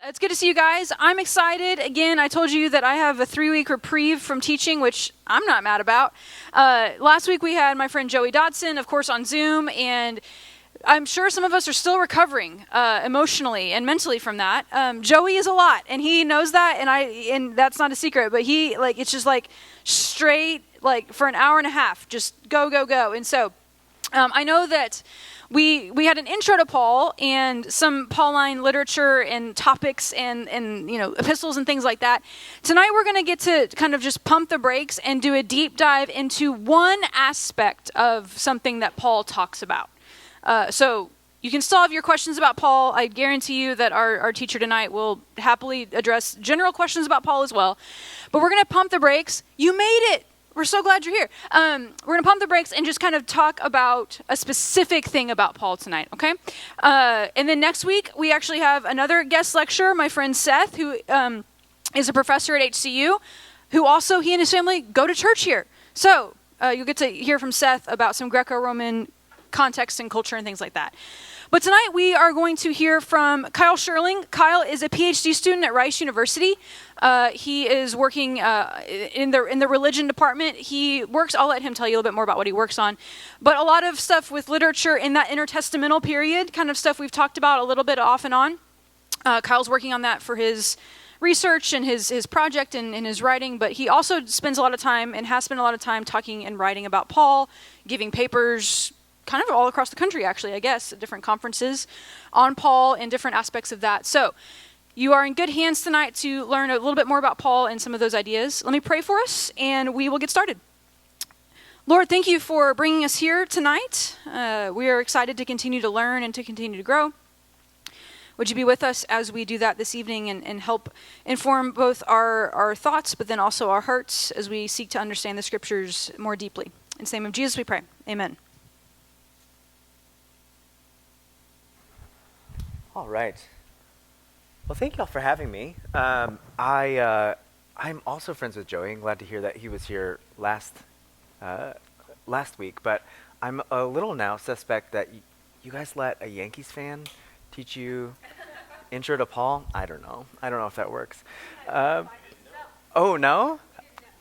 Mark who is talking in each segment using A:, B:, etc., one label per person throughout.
A: It's good to see you guys. I'm excited. Again, I told you that I have a 3-week reprieve from teaching, which I'm not mad about. Last week we had my friend Joey Dodson, of course, on Zoom, and I'm sure some of us are still recovering emotionally and mentally from that. Joey is a lot, and he knows that, and that's not a secret. But it's just straight, for an hour and a half, just go, go, go. And so I know that we had an intro to Paul and some Pauline literature and topics and epistles and things like that. Tonight we're going to get to kind of just pump the brakes and do a deep dive into one aspect of something that Paul talks about. So you can still have your questions about Paul. I guarantee you that our teacher tonight will happily address general questions about Paul as well. But we're going to pump the brakes. You made it. We're so glad you're here. We're going to pump the brakes and just kind of talk about a specific thing about Paul tonight, okay? And then next week, we actually have another guest lecturer, my friend Seth, who is a professor at HCU, who also, he and his family go to church here. So you'll get to hear from Seth about some Greco-Roman context and culture and things like that. But tonight we are going to hear from Kyle Sherling. Kyle is a PhD student at Rice University. He is working in the religion department. He works, I'll let him tell you a little bit more about what he works on, but a lot of stuff with literature in that intertestamental period, kind of stuff we've talked about a little bit off and on. Kyle's working on that for his research and his project and his writing, but he also spends a lot of time and has spent a lot of time talking and writing about Paul, giving papers kind of all across the country, actually, I guess, at different conferences on Paul and different aspects of that. So you are in good hands tonight to learn a little bit more about Paul and some of those ideas. Let me pray for us, and we will get started. Lord, thank you for bringing us here tonight. We are excited to continue to learn and to continue to grow. Would you be with us as we do that this evening and help inform both our thoughts, but then also our hearts as we seek to understand the scriptures more deeply. In the name of Jesus we pray. Amen.
B: All right. Well, thank y'all for having me. I'm also friends with Joey. I'm glad to hear that he was here last week. But I'm a little now suspect that you guys let a Yankees fan teach you intro to Paul. I don't know if that works. Oh no?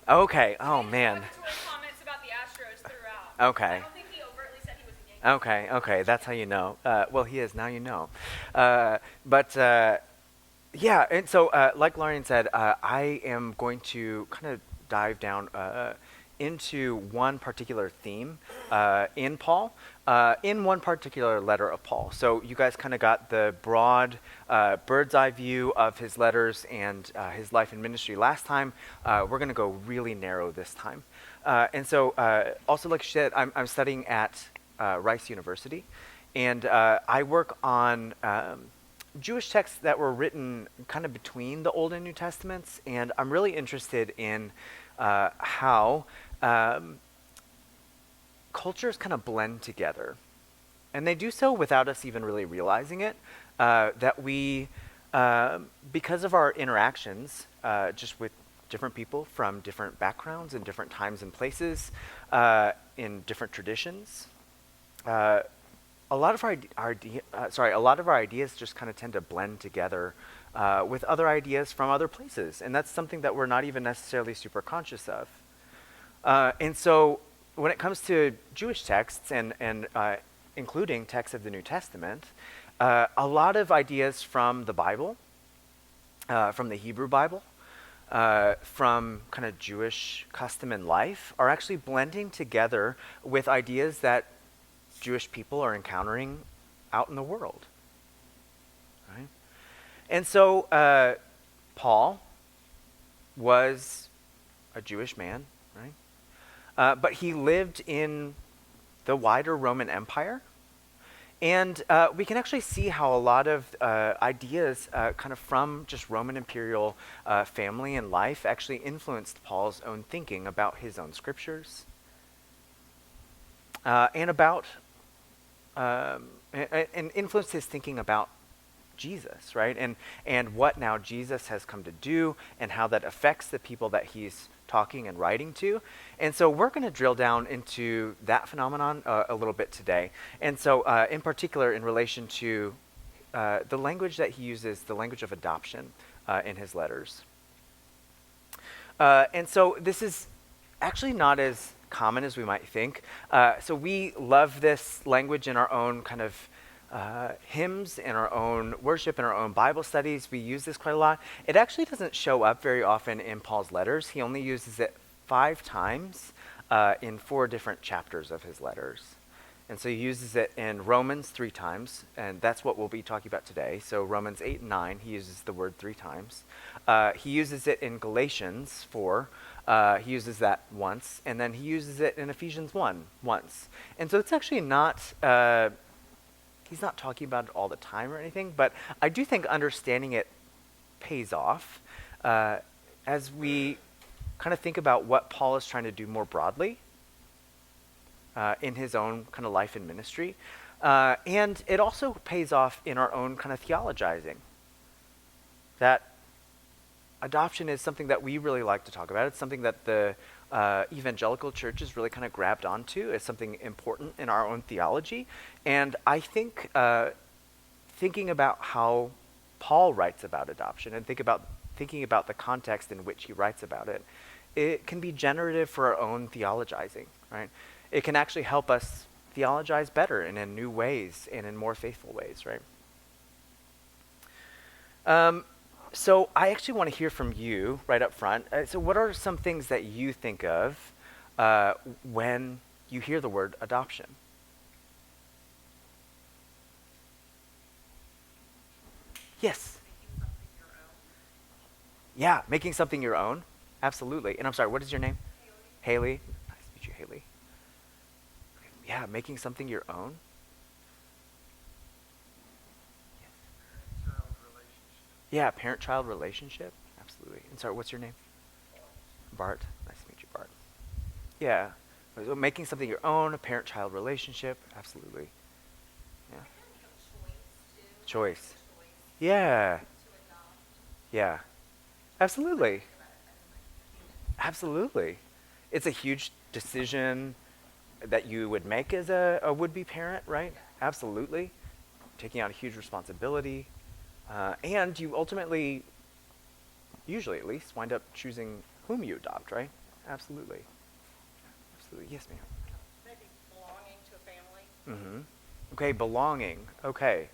B: Okay. Oh man.
A: Comments about the Astros throughout.
B: Okay. Okay, that's how you know. Well, he is, now you know. Yeah, and so like Lauren said, I am going to kind of dive down into one particular theme in Paul, in one particular letter of Paul. So you guys kind of got the broad bird's eye view of his letters and his life and ministry last time. We're going to go really narrow this time. And so also, like she said, I'm studying at Rice University, and I work on Jewish texts that were written kind of between the Old and New Testaments, and I'm really interested in how cultures kind of blend together, and they do so without us even really realizing it, that we, because of our interactions just with different people from different backgrounds and different times and places, in different traditions, a lot of our ideas just kind of tend to blend together with other ideas from other places, and that's something that we're not even necessarily super conscious of. And so, when it comes to Jewish texts and including texts of the New Testament, a lot of ideas from the Bible, from the Hebrew Bible, from kind of Jewish custom and life, are actually blending together with ideas that Jewish people are encountering out in the world, right? And so Paul was a Jewish man, right? But he lived in the wider Roman Empire, and we can actually see how a lot of ideas kind of from just Roman imperial family and life actually influenced Paul's own thinking about his own scriptures, and about and influenced his thinking about Jesus, right? And what now Jesus has come to do and how that affects the people that he's talking and writing to. And so we're going to drill down into that phenomenon a little bit today. And so in particular in relation to the language that he uses, the language of adoption in his letters. And so this is actually not as common as we might think. So we love this language in our own kind of hymns, in our own worship, in our own Bible studies. We use this quite a lot. It actually doesn't show up very often in Paul's letters. He only uses it 5 times in 4 different chapters of his letters. And so he uses it in Romans 3 times, and that's what we'll be talking about today. So Romans 8 and 9, he uses the word 3 times. He uses it in Galatians 4. He uses that once, and then he uses it in Ephesians 1 once. And so it's actually not, he's not talking about it all the time or anything, but I do think understanding it pays off as we kind of think about what Paul is trying to do more broadly in his own kind of life and ministry. And it also pays off in our own kind of theologizing. That adoption is something that we really like to talk about. It's something that the evangelical churches really kind of grabbed onto. It's something important in our own theology. And I think thinking about how Paul writes about adoption and thinking about the context in which he writes about it, it can be generative for our own theologizing, right? It can actually help us theologize better and in new ways and in more faithful ways, right? So I actually want to hear from you right up front. So what are some things that you think of when you hear the word adoption? Yes. Yeah, making something your own. Absolutely. And I'm sorry, what is your name? Haley. Nice to meet you, Haley. Yeah, making something your own. Yeah, parent-child relationship. Absolutely. And sorry, what's your name? Bart. Nice to meet you, Bart. Yeah. So making something your own, a parent-child relationship. Absolutely. Yeah. Choice. Yeah. Yeah. Absolutely. Absolutely. It's a huge decision that you would make as a would-be parent, right? Absolutely. Taking on a huge responsibility. And you ultimately, usually at least, wind up choosing whom you adopt, right? Absolutely. Absolutely. Yes, ma'am.
C: Maybe belonging to a family.
B: Mm-hmm. Okay, belonging. Okay.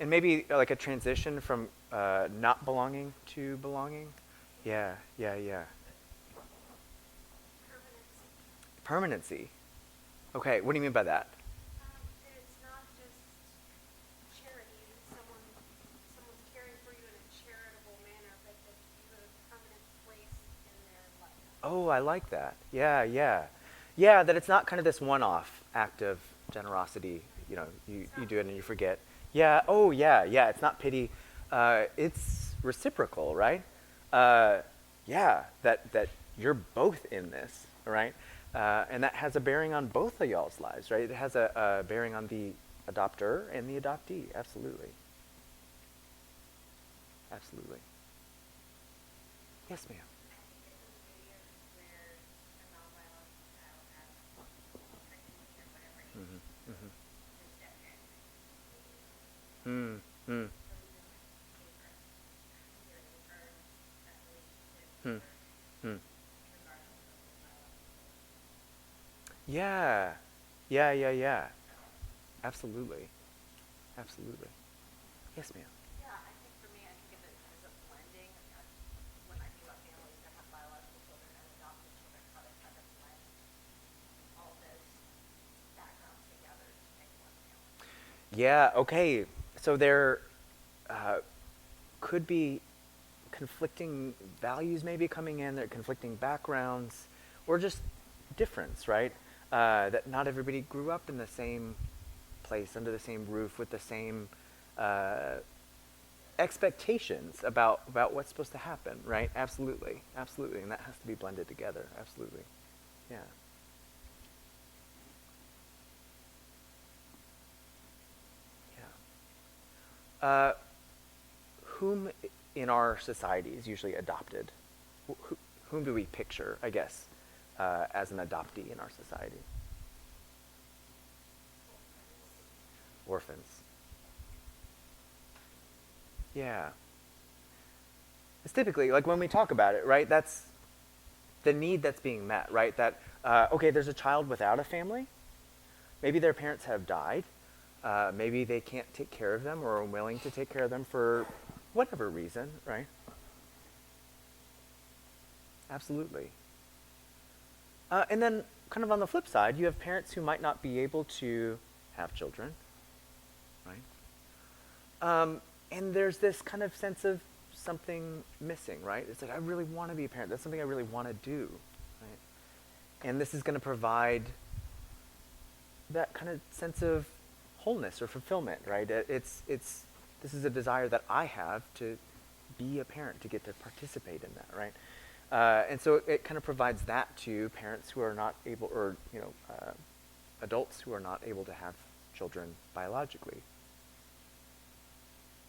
B: And maybe like a transition from not belonging to belonging? Yeah. Permanency. Okay, what do you mean by that?
D: It's not just charity, someone's caring for you in a charitable manner, but that you have a permanent place in their life.
B: Oh, I like that. Yeah. Yeah, that it's not kind of this one-off act of generosity. You know, you do it and you forget. Yeah, oh, yeah. It's not pity. It's reciprocal, right? Yeah, that you're both in this, right? And that has a bearing on both of y'all's lives, right? It has a bearing on the adopter and the adoptee. Absolutely. Absolutely. Yes, ma'am. Yeah. Absolutely. Yes, ma'am.
C: Yeah, I think for me, I think of it as a blending. When I think about families that have biological children and adopted children, how they kind of blend all those backgrounds together to make one family.
B: Yeah, okay. So there could be conflicting values maybe coming in, there are conflicting backgrounds, or just difference, right? That not everybody grew up in the same place, under the same roof, with the same expectations about what's supposed to happen, right? Absolutely. And that has to be blended together. Absolutely. Yeah. Whom in our society is usually adopted? Whom do we picture, I guess, as an adoptee in our society? Orphans. Yeah. It's typically, like when we talk about it, right, that's the need that's being met, right? That, okay, there's a child without a family. Maybe their parents have died. Maybe they can't take care of them or are willing to take care of them for whatever reason, right? Absolutely. And then, kind of on the flip side, you have parents who might not be able to have children, right? And there's this kind of sense of something missing, right? It's like, I really want to be a parent. That's something I really want to do, right? And this is going to provide that kind of sense of wholeness or fulfillment, right? This is a desire that I have to be a parent, to get to participate in that, right? And so it kind of provides that to parents who are not able, or adults who are not able to have children biologically.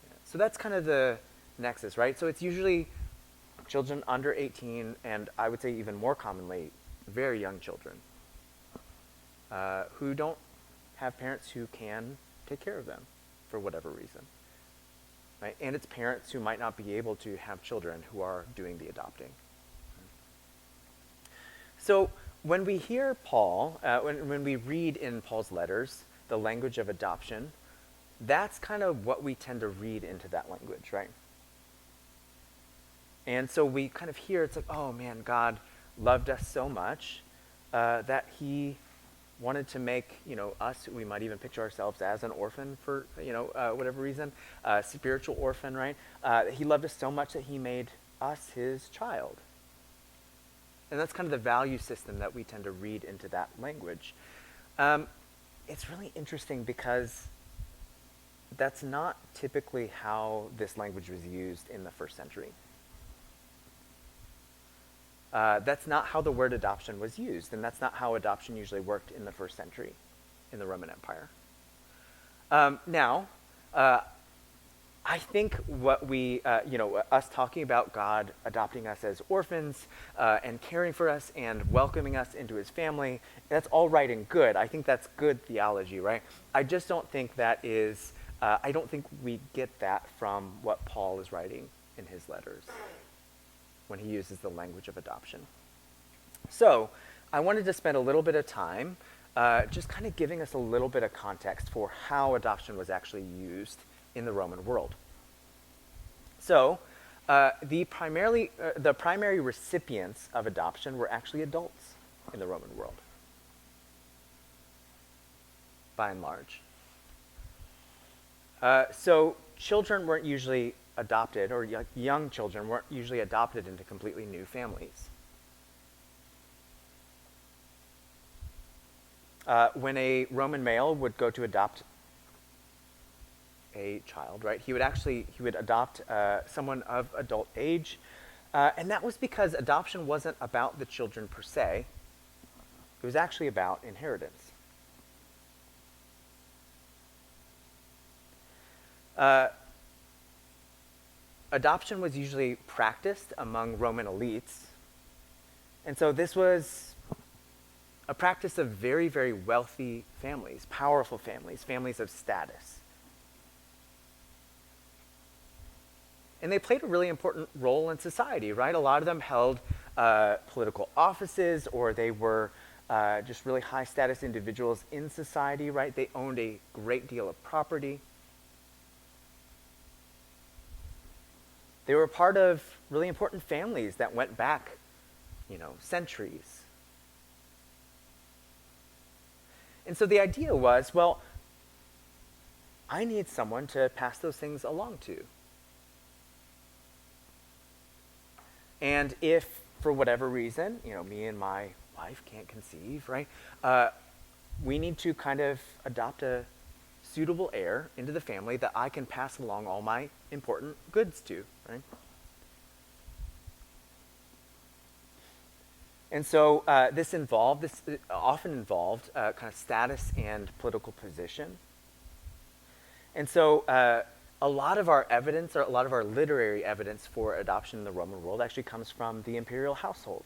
B: Yeah. So that's kind of the nexus, right? So it's usually children under 18, and I would say even more commonly, very young children who don't have parents who can take care of them for whatever reason, right? And it's parents who might not be able to have children who are doing the adopting. So when we hear Paul, when we read in Paul's letters the language of adoption, that's kind of what we tend to read into that language, right? And so we kind of hear, it's like, oh man, God loved us so much that he wanted to make, us, we might even picture ourselves as an orphan for, whatever reason, spiritual orphan, right? He loved us so much that he made us his child. And that's kind of the value system that we tend to read into that language. It's really interesting because that's not typically how this language was used in the first century. That's not how the word adoption was used, and that's not how adoption usually worked in the first century in the Roman Empire. Now, I think what we, us talking about God adopting us as orphans and caring for us and welcoming us into his family, that's all right and good. I think that's good theology, right? I just don't think that is, I don't think we get that from what Paul is writing in his letters when he uses the language of adoption. So I wanted to spend a little bit of time just kind of giving us a little bit of context for how adoption was actually used in the Roman world. So the primary recipients of adoption were actually adults in the Roman world, by and large. So children weren't usually adopted, or young children weren't usually adopted into completely new families. When a Roman male would go to adopt a child, right, he would adopt someone of adult age, and that was because adoption wasn't about the children per se. It was actually about inheritance. Adoption was usually practiced among Roman elites, and so this was a practice of very, very wealthy families, powerful families, families of status. And they played a really important role in society, right? A lot of them held political offices, or they were just really high status individuals in society, right? They owned a great deal of property. They were part of really important families that went back, centuries. And so the idea was, well, I need someone to pass those things along to. And if, for whatever reason, me and my wife can't conceive, right, we need to kind of adopt a suitable heir into the family that I can pass along all my important goods to, right? And so this often involved kind of status and political position. And so a lot of our evidence, or a lot of our literary evidence for adoption in the Roman world actually comes from the imperial household.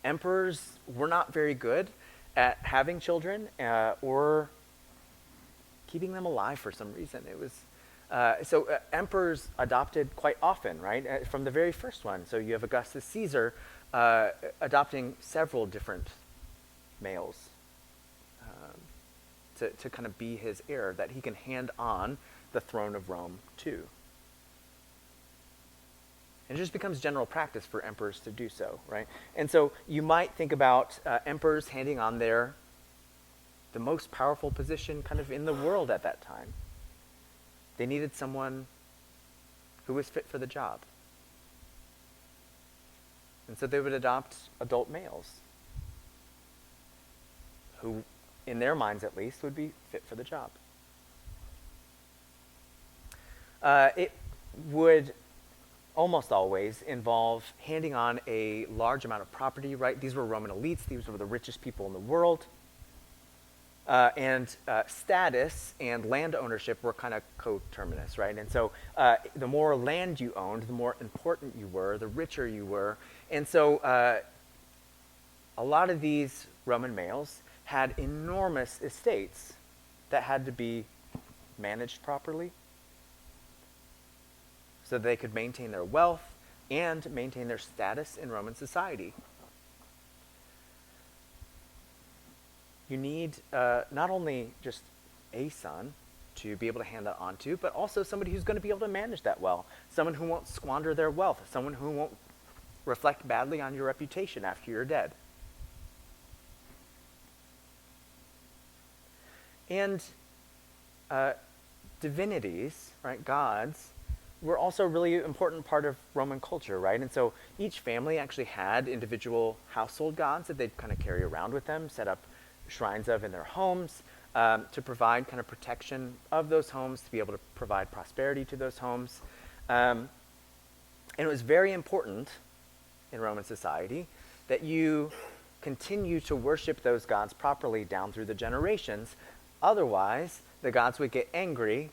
B: Emperors were not very good at having children or keeping them alive for some reason. It was Emperors adopted quite often, right? From the very first one. So you have Augustus Caesar adopting several different males to kind of be his heir, that he can hand on the throne of Rome to. And it just becomes general practice for emperors to do so, right? And so you might think about emperors handing on the most powerful position kind of in the world at that time. They needed someone who was fit for the job. And so they would adopt adult males who, in their minds at least, would be fit for the job. It would almost always involve handing on a large amount of property, right? These were Roman elites. These were the richest people in the world. And status and land ownership were kind of coterminous, right? And so the more land you owned, the more important you were, the richer you were. And so a lot of these Roman males had enormous estates that had to be managed properly so they could maintain their wealth and maintain their status in Roman society. You need not only just a son to be able to hand that on to, but also somebody who's going to be able to manage that well. Someone who won't squander their wealth. Someone who won't reflect badly on your reputation after you're dead. And divinities, right, gods, were also a really important part of Roman culture, right? And so each family actually had individual household gods that they'd kind of carry around with them, set up shrines of in their homes to provide kind of protection of those homes, to be able to provide prosperity to those homes. And it was very important in Roman society that you continue to worship those gods properly down through the generations. Otherwise, the gods would get angry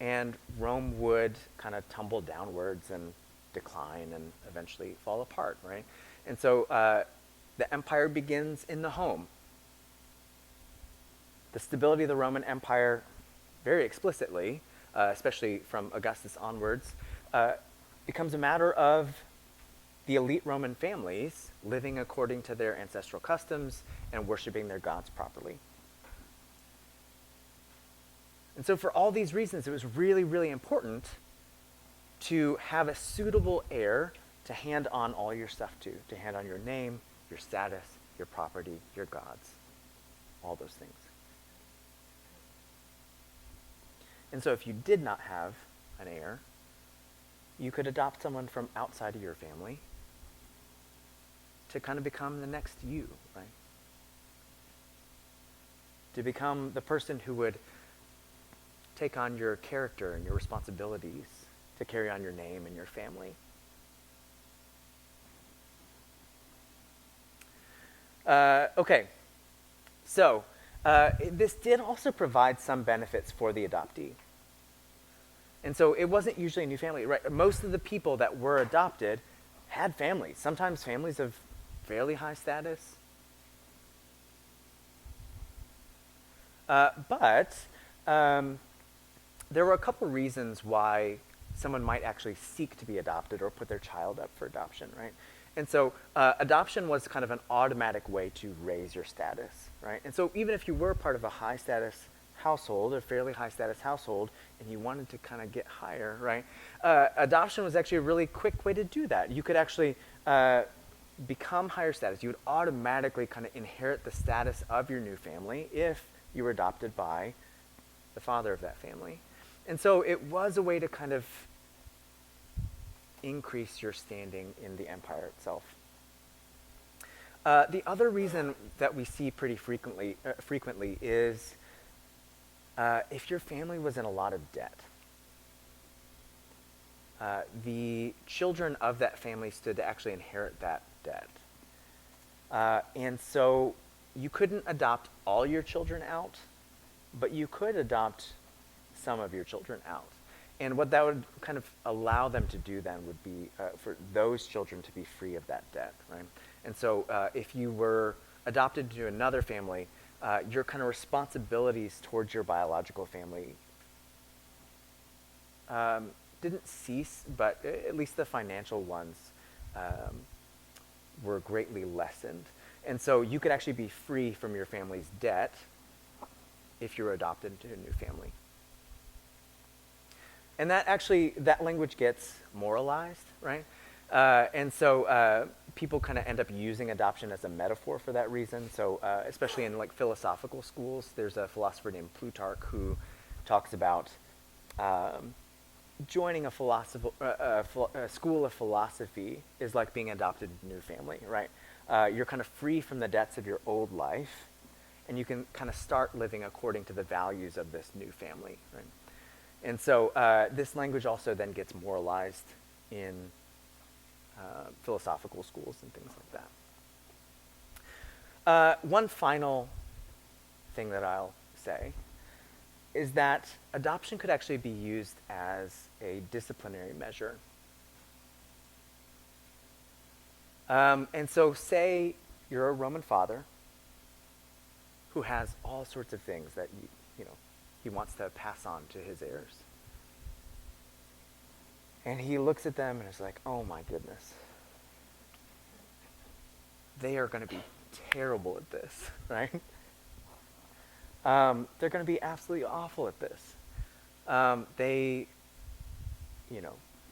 B: and Rome would kind of tumble downwards and decline and eventually fall apart, right? And so the empire begins in the home. The stability of the Roman Empire, very explicitly, especially from Augustus onwards, becomes a matter of the elite Roman families living according to their ancestral customs and worshiping their gods properly. And so for all these reasons, it was really, really important to have a suitable heir to hand on all your stuff to hand on your name, your status, your property, your gods, all those things. And so if you did not have an heir, you could adopt someone from outside of your family to kind of become the next you, right? To become the person who would take on your character and your responsibilities, to carry on your name and your family. Okay, so this did also provide some benefits for the adoptee. And so it wasn't usually a new family, right? Most of the people that were adopted had families, sometimes families of fairly high status. But there were a couple reasons why someone might actually seek to be adopted or put their child up for adoption, right? And so adoption was kind of an automatic way to raise your status, right? And so even if you were part of a high status household, a fairly high status household, and you wanted to kind of get higher, right? Adoption was actually a really quick way to do that. You could actually become higher status. You would automatically kind of inherit the status of your new family if you were adopted by the father of that family. And so it was a way to kind of increase your standing in the empire itself. The other reason that we see pretty frequently is if your family was in a lot of debt. The children of that family stood to actually inherit that debt. And so you couldn't adopt all your children out, but you could adopt some of your children out. And what that would kind of allow them to do then would be for those children to be free of that debt, right? And so if you were adopted to another family, your kind of responsibilities towards your biological family didn't cease, but at least the financial ones were greatly lessened. And so you could actually be free from your family's debt if you're adopted into a new family. And that language gets moralized, right? And so people kind of end up using adoption as a metaphor for that reason. So especially in like philosophical schools, there's a philosopher named Plutarch who talks about joining a school of philosophy is like being adopted into a new family, right? You're kind of free from the debts of your old life, and you can kind of start living according to the values of this new family, right? And so this language also then gets moralized in philosophical schools and things like that. One final thing that I'll say is that adoption could actually be used as a disciplinary measure. And so say you're a Roman father who has all sorts of things that he wants to pass on to his heirs. And he looks at them and is like, oh my goodness. They are going to be terrible at this, right? They're going to be absolutely awful at this. They,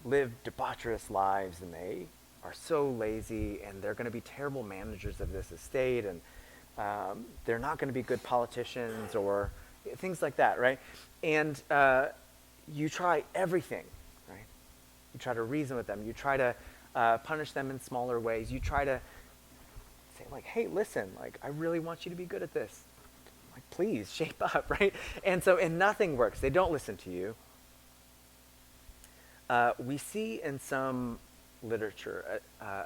B: live debaucherous lives, and they are so lazy, and they're going to be terrible managers of this estate, and they're not going to be good politicians or things like that, right? And you try everything, right? You try to reason with them. You try to punish them in smaller ways. You try to say, like, hey, listen, like, I really want you to be good at this. Like, please, shape up, right? And nothing works. They don't listen to you. We see in some literature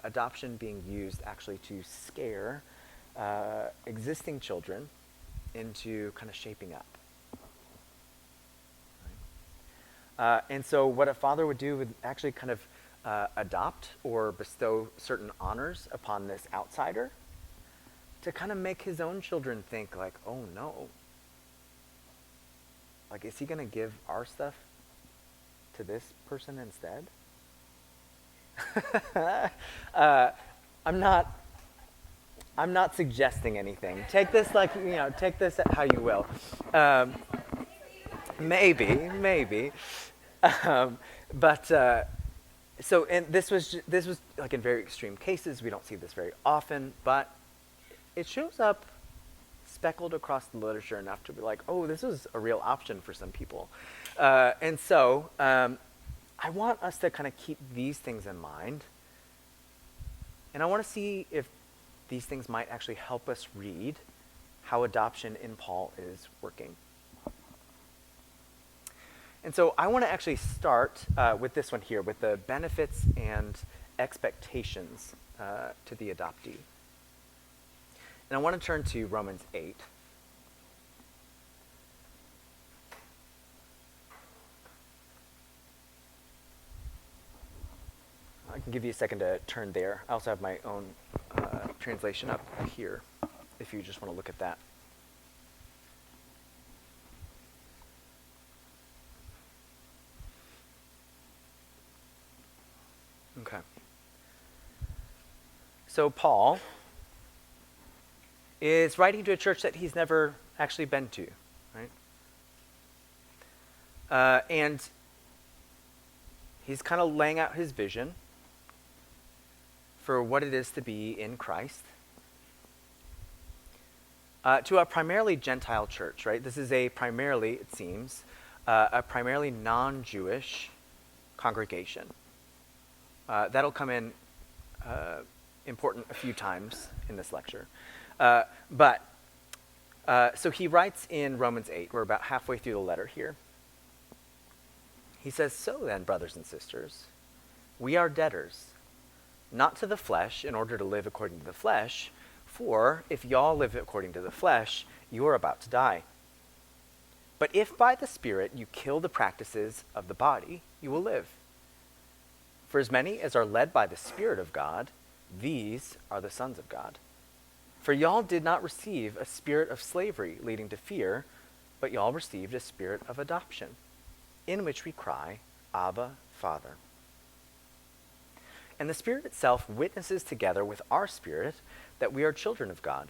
B: adoption being used actually to scare existing children into kind of shaping up. Right? And so what a father would do would actually kind of adopt or bestow certain honors upon this outsider to kind of make his own children think like, oh no, like, is he going to give our stuff to this person instead? I'm not suggesting anything. Take this take this how you will. Maybe. So, and this was like in very extreme cases. We don't see this very often, but it shows up speckled across the literature enough to be like, oh, this is a real option for some people. And so I want us to kind of keep these things in mind. And I want to see if these things might actually help us read how adoption in Paul is working. And so I want to actually start with this one here, with the benefits and expectations to the adoptee. And I want to turn to Romans 8. I can give you a second to turn there. I also have my own translation up here, if you just want to look at that. Okay. So Paul is writing to a church that he's never actually been to, right? And he's kind of laying out his vision for what it is to be in Christ to a primarily Gentile church, right? This is a primarily, it seems, a primarily non-Jewish congregation. That'll come in important a few times in this lecture. So he writes in Romans 8, we're about halfway through the letter here. He says, so then, brothers and sisters, we are debtors, not to the flesh in order to live according to the flesh, for if y'all live according to the flesh, you are about to die. But if by the Spirit you kill the practices of the body, you will live. For as many as are led by the Spirit of God, these are the sons of God. For y'all did not receive a spirit of slavery leading to fear, but y'all received a spirit of adoption, in which we cry, Abba, Father. And the Spirit itself witnesses together with our spirit that we are children of God.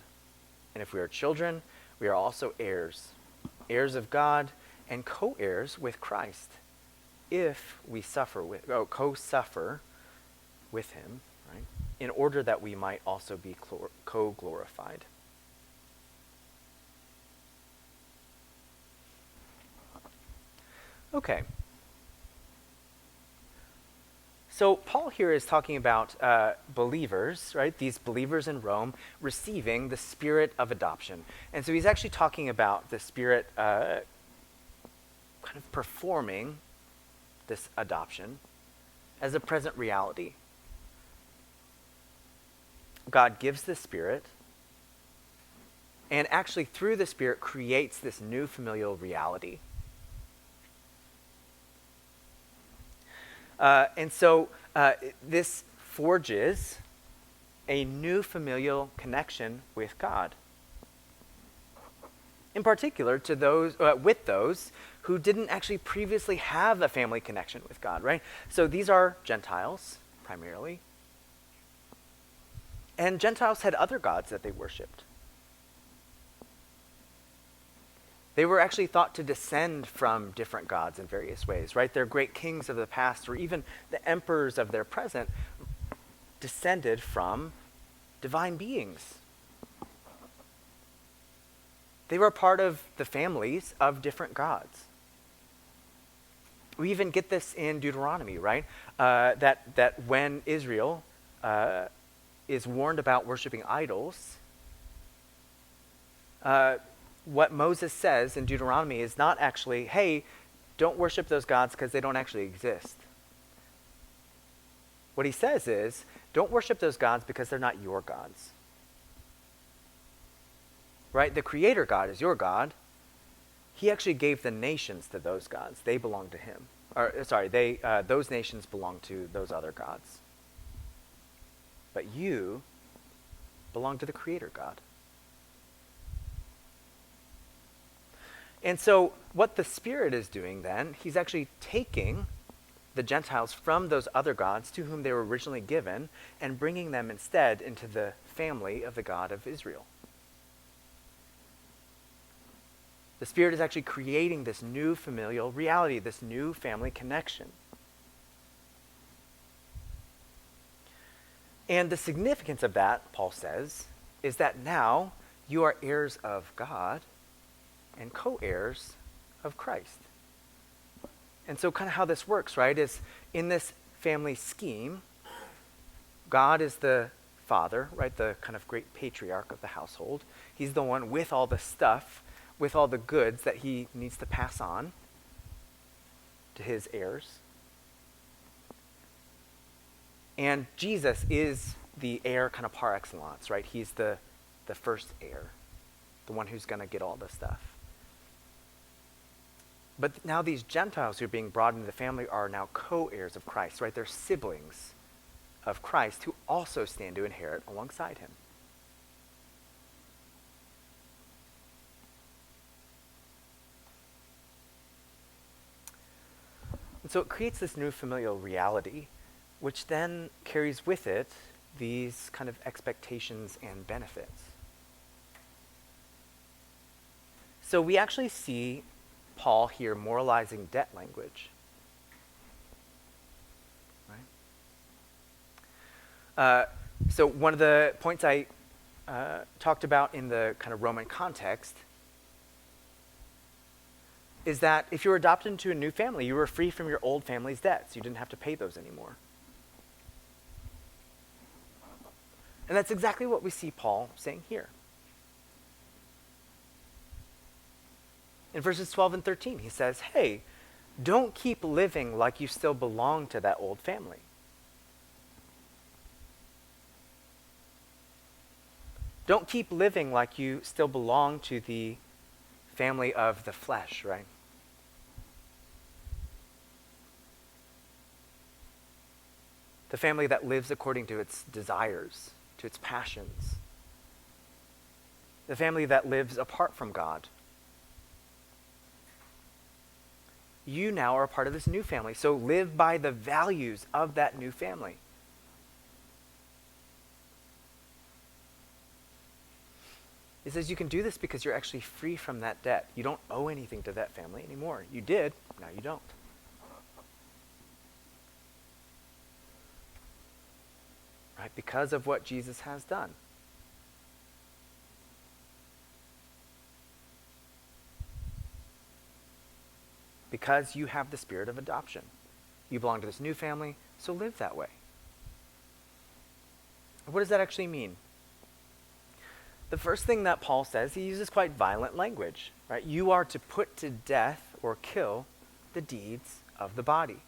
B: And if we are children, we are also heirs, heirs of God and co-heirs with Christ, if we co-suffer with him, right, in order that we might also be co-glorified. Okay. So Paul here is talking about believers, right? These believers in Rome receiving the spirit of adoption. And so he's actually talking about the Spirit kind of performing this adoption as a present reality. God gives the Spirit, and actually through the Spirit creates this new familial reality. And so this forges a new familial connection with God. In particular, to those with those who didn't actually previously have a family connection with God, right? So these are Gentiles, primarily. And Gentiles had other gods that they worshipped. They were actually thought to descend from different gods in various ways, right? Their great kings of the past, or even the emperors of their present, descended from divine beings. They were part of the families of different gods. We even get this in Deuteronomy, right? That when Israel is warned about worshiping idols, what Moses says in Deuteronomy is not actually, hey, don't worship those gods because they don't actually exist. What he says is, don't worship those gods because they're not your gods. Right? The creator God is your God. He actually gave the nations to those gods. They belong to him. Those nations belong to those other gods. But you belong to the creator God. And so what the Spirit is doing then, he's actually taking the Gentiles from those other gods to whom they were originally given and bringing them instead into the family of the God of Israel. The Spirit is actually creating this new familial reality, this new family connection. And the significance of that, Paul says, is that now you are heirs of God and co-heirs of Christ. And so kind of how this works, right, is in this family scheme, God is the father, right, the kind of great patriarch of the household. He's the one with all the stuff, with all the goods that he needs to pass on to his heirs. And Jesus is the heir kind of par excellence, right? He's the first heir, the one who's going to get all the stuff. But now these Gentiles who are being brought into the family are now co-heirs of Christ, right? They're siblings of Christ who also stand to inherit alongside him. And so it creates this new familial reality, which then carries with it these kind of expectations and benefits. So we actually see Paul here moralizing debt language. Right? So one of the points I talked about in the kind of Roman context is that if you were adopted into a new family, you were free from your old family's debts. You didn't have to pay those anymore. And that's exactly what we see Paul saying here. In verses 12 and 13, he says, hey, don't keep living like you still belong to that old family. Don't keep living like you still belong to the family of the flesh, right? The family that lives according to its desires, to its passions. The family that lives apart from God. you now are a part of this new family. So live by the values of that new family. He says you can do this because you're actually free from that debt. You don't owe anything to that family anymore. You did, now you don't. Right? Because of what Jesus has done. Because you have the spirit of adoption. You belong to this new family, so live that way. What does that actually mean? The first thing that Paul says, he uses quite violent language, right? You are to put to death or kill the deeds of the body.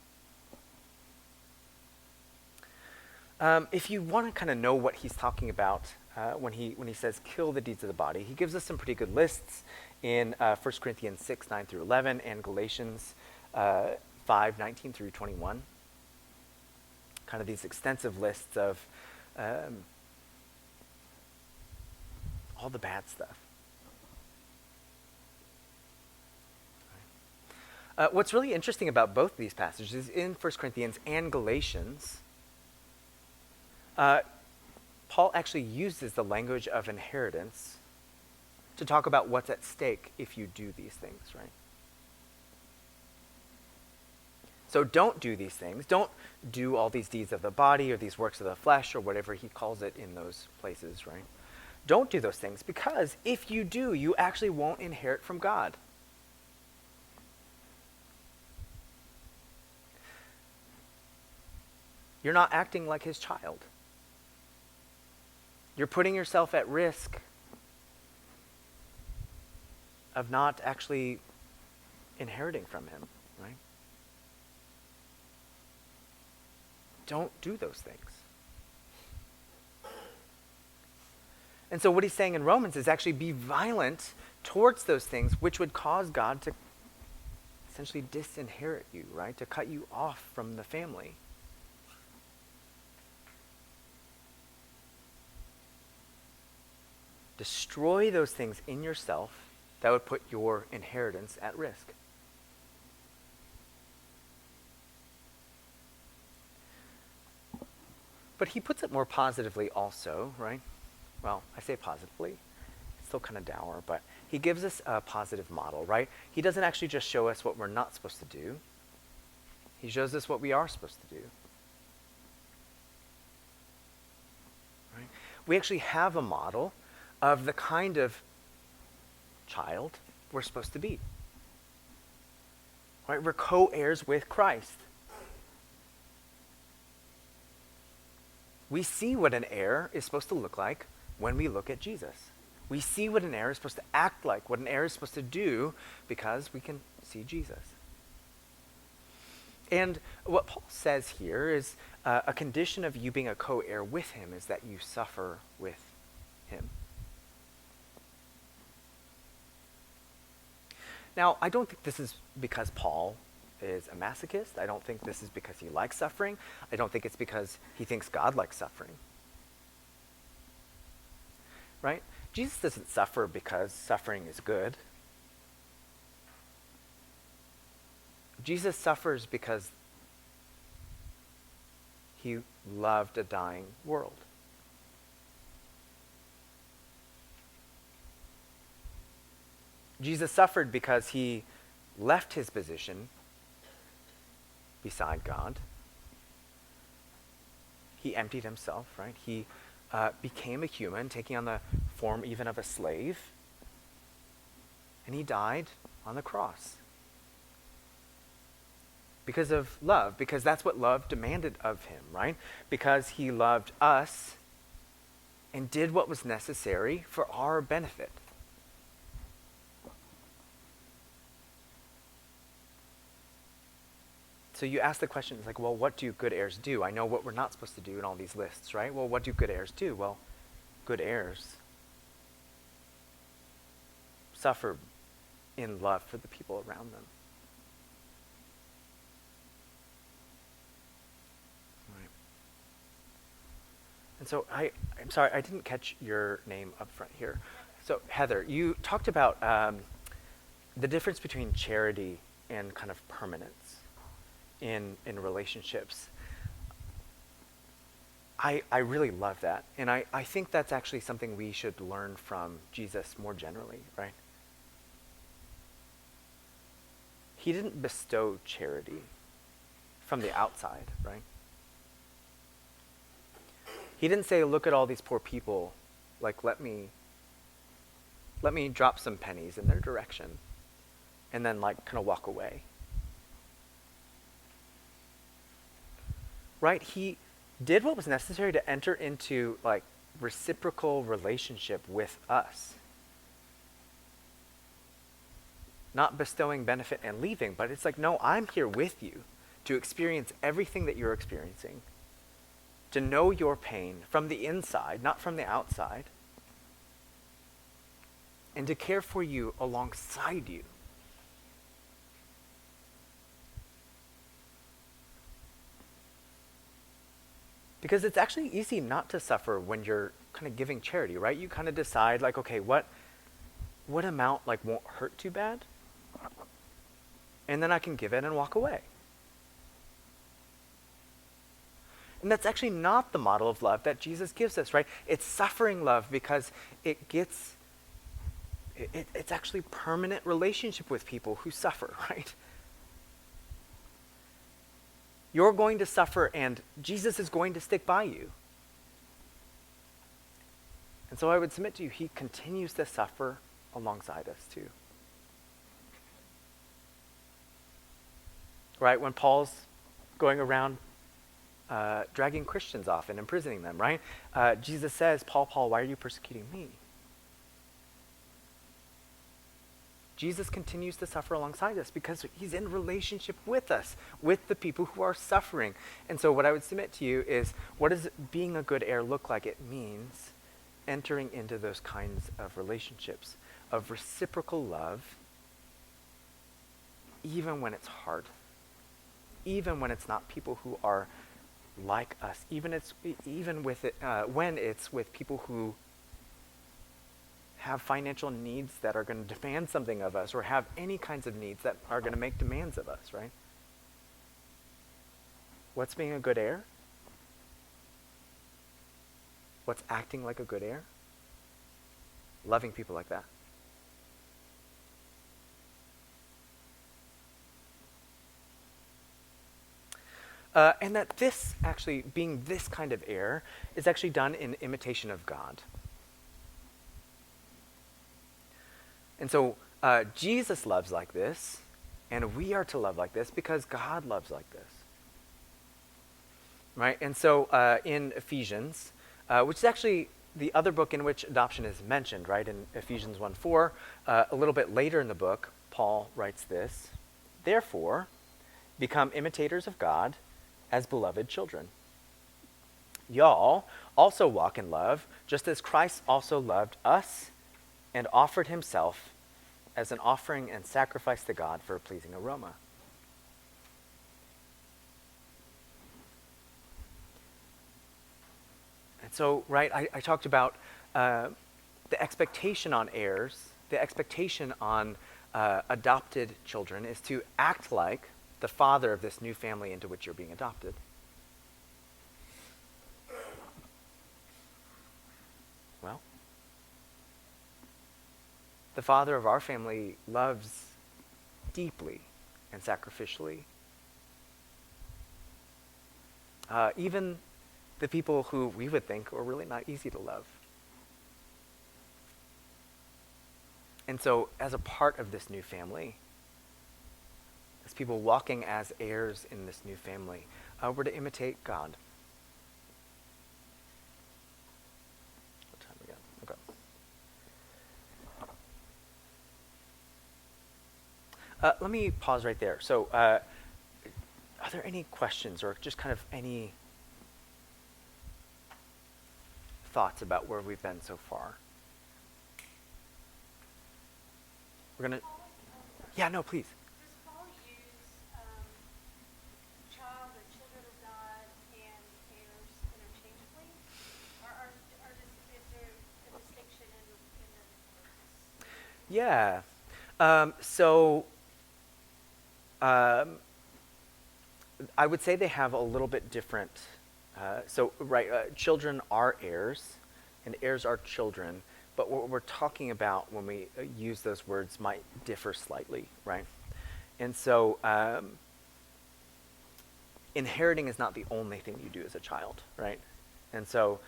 B: If you want to kind of know what he's talking about when he says kill the deeds of the body, he gives us some pretty good lists in 1 Corinthians 6, 9 through 11, and Galatians 5, 19 through 21. Kind of these extensive lists of all the bad stuff. What's really interesting about both these passages in 1 Corinthians and Galatians, Paul actually uses the language of inheritance to talk about what's at stake if you do these things, right? So don't do these things. Don't do all these deeds of the body or these works of the flesh or whatever he calls it in those places, right? Don't do those things because if you do, you actually won't inherit from God. You're not acting like his child. You're putting yourself at risk of not actually inheriting from him, right? Don't do those things. And so what he's saying in Romans is actually be violent towards those things which would cause God to essentially disinherit you, right? To cut you off from the family. Destroy those things in yourself that would put your inheritance at risk. But he puts it more positively also, right? Well, I say positively. It's still kind of dour, but he gives us a positive model, right? He doesn't actually just show us what we're not supposed to do. He shows us what we are supposed to do. Right? We actually have a model of the kind of child we're supposed to be. Right? We're co-heirs with Christ. We see what an heir is supposed to look like when we look at Jesus. We see what an heir is supposed to act like, what an heir is supposed to do, because we can see Jesus. And what Paul says here is a condition of you being a co-heir with him is that you suffer with him. Now, I don't think this is because Paul is a masochist. I don't think this is because he likes suffering. I don't think it's because he thinks God likes suffering. Right? Jesus doesn't suffer because suffering is good. Jesus suffers because he loved a dying world. Jesus suffered because he left his position beside God. He emptied himself, right? He became a human, taking on the form even of a slave. And he died on the cross. Because of love, because that's what love demanded of him, right? Because he loved us and did what was necessary for our benefit. So you ask the question, it's like, well, what do good heirs do? I know what we're not supposed to do in all these lists, right? Well, what do good heirs do? Well, good heirs suffer in love for the people around them. Right. And so I'm sorry, I didn't catch your name up front here. So Heather, you talked about the difference between charity and kind of permanence in relationships. I really love that. And I think that's actually something we should learn from Jesus more generally, right? He didn't bestow charity from the outside, right? He didn't say, look at all these poor people, like let me drop some pennies in their direction and then like kind of walk away. Right? He did what was necessary to enter into like reciprocal relationship with us. Not bestowing benefit and leaving, but it's like, no, I'm here with you to experience everything that you're experiencing, to know your pain from the inside, not from the outside, and to care for you alongside you. Because it's actually easy not to suffer when you're kind of giving charity, right? You kind of decide like, okay, what amount like won't hurt too bad? And then I can give it and walk away. And that's actually not the model of love that Jesus gives us, right? It's suffering love because it's actually permanent relationship with people who suffer, right? You're going to suffer and Jesus is going to stick by you. And so I would submit to you, he continues to suffer alongside us too. Right? When Paul's going around dragging Christians off and imprisoning them, right? Jesus says, Paul, why are you persecuting me? Jesus continues to suffer alongside us because he's in relationship with us, with the people who are suffering. And so what I would submit to you is, what does being a good heir look like? It means entering into those kinds of relationships, of reciprocal love, even when it's hard, even when it's not people who are like us, when it's with people who have financial needs that are going to demand something of us, or have any kinds of needs that are going to make demands of us, right? What's being a good heir? What's acting like a good heir? Loving people like that. And that this actually, being this kind of heir, is actually done in imitation of God. And so Jesus loves like this, and we are to love like this because God loves like this. Right? And so in Ephesians, which is actually the other book in which adoption is mentioned, right? In Ephesians 1:4, a little bit later in the book, Paul writes this: "Therefore, become imitators of God as beloved children. Y'all also walk in love, just as Christ also loved us and offered himself as an offering and sacrifice to God for a pleasing aroma." And so, right, I talked about the expectation on heirs, the expectation on adopted children is to act like the father of this new family into which you're being adopted. Well, the father of our family loves deeply and sacrificially. Even the people who we would think are really not easy to love. And so, as a part of this new family, as people walking as heirs in this new family, we're to imitate God. What time we got? Okay. Let me pause right there. So, are there any questions or just kind of any thoughts about where we've been so far? We're going to... Yeah, no, please.
D: Does Paul use child or children of God and heirs interchangeably? Is there a distinction in the words?
B: Yeah. So I would say they have a little bit different. Children are heirs, and heirs are children. But what we're talking about when we use those words might differ slightly, right? And so, inheriting is not the only thing you do as a child, right? And so,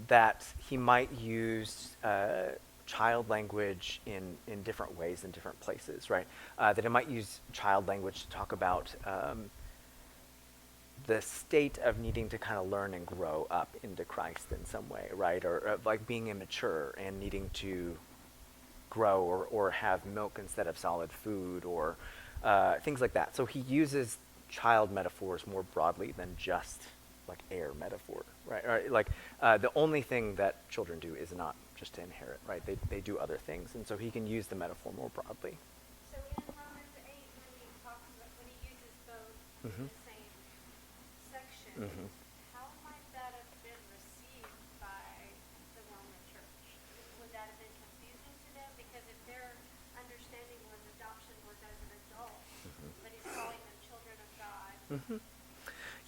B: that he might use child language in different ways in different places, right? That it might use child language to talk about the state of needing to kind of learn and grow up into Christ in some way, right? Or like being immature and needing to grow or have milk instead of solid food or things like that. So he uses child metaphors more broadly than just like heir metaphor, right? Or, like the only thing that children do is not just to inherit, right? They do other things, and so he can use the metaphor more broadly.
D: So in Romans 8, when he uses both in the same section, how might that have been received by the Roman church? Would that have been confusing to them? Because if their understanding was adoption was as an adult, but he's calling them children of God,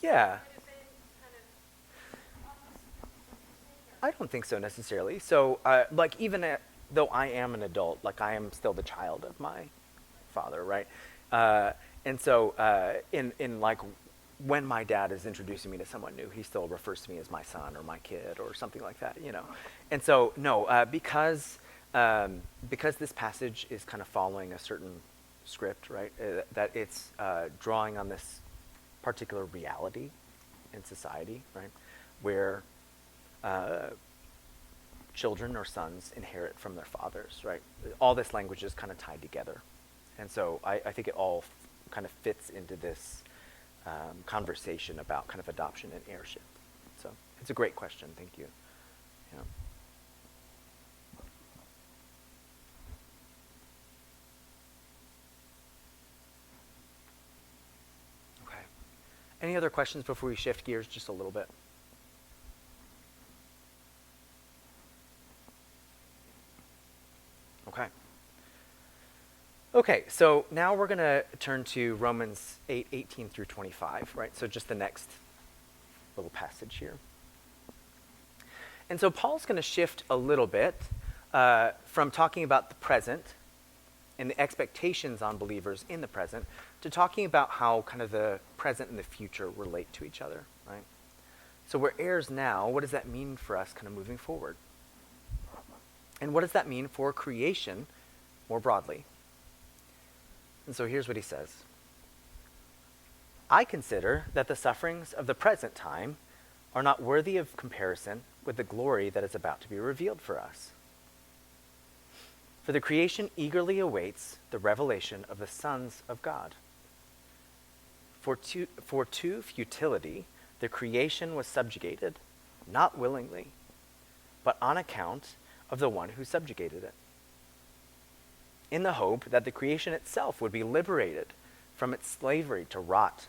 B: Yeah.
D: would have been kind of almost confusing, or
B: I don't think so necessarily. So, like though I am an adult, like I am still the child of my father, right? And so, in like when my dad is introducing me to someone new, he still refers to me as my son or my kid or something like that, you know. And so, no, because this passage is kind of following a certain script, right? That it's drawing on this particular reality in society, right, where children or sons inherit from their fathers, right? All this language is kind of tied together. And so I think it all kind of fits into this conversation about kind of adoption and heirship. So it's a great question. Thank you. Yeah. Okay. Any other questions before we shift gears just a little bit? Okay. Okay, so now we're going to turn to Romans 8:18 through 25, right? So just the next little passage here. And so Paul's going to shift a little bit from talking about the present and the expectations on believers in the present to talking about how kind of the present and the future relate to each other, right? So we're heirs now. What does that mean for us kind of moving forward? And what does that mean for creation more broadly? And so here's what he says. I consider that the sufferings of the present time are not worthy of comparison with the glory that is about to be revealed for us. For the creation eagerly awaits the revelation of the sons of God. For to futility the creation was subjugated, not willingly, but on account of the one who subjugated it, in the hope that the creation itself would be liberated from its slavery to rot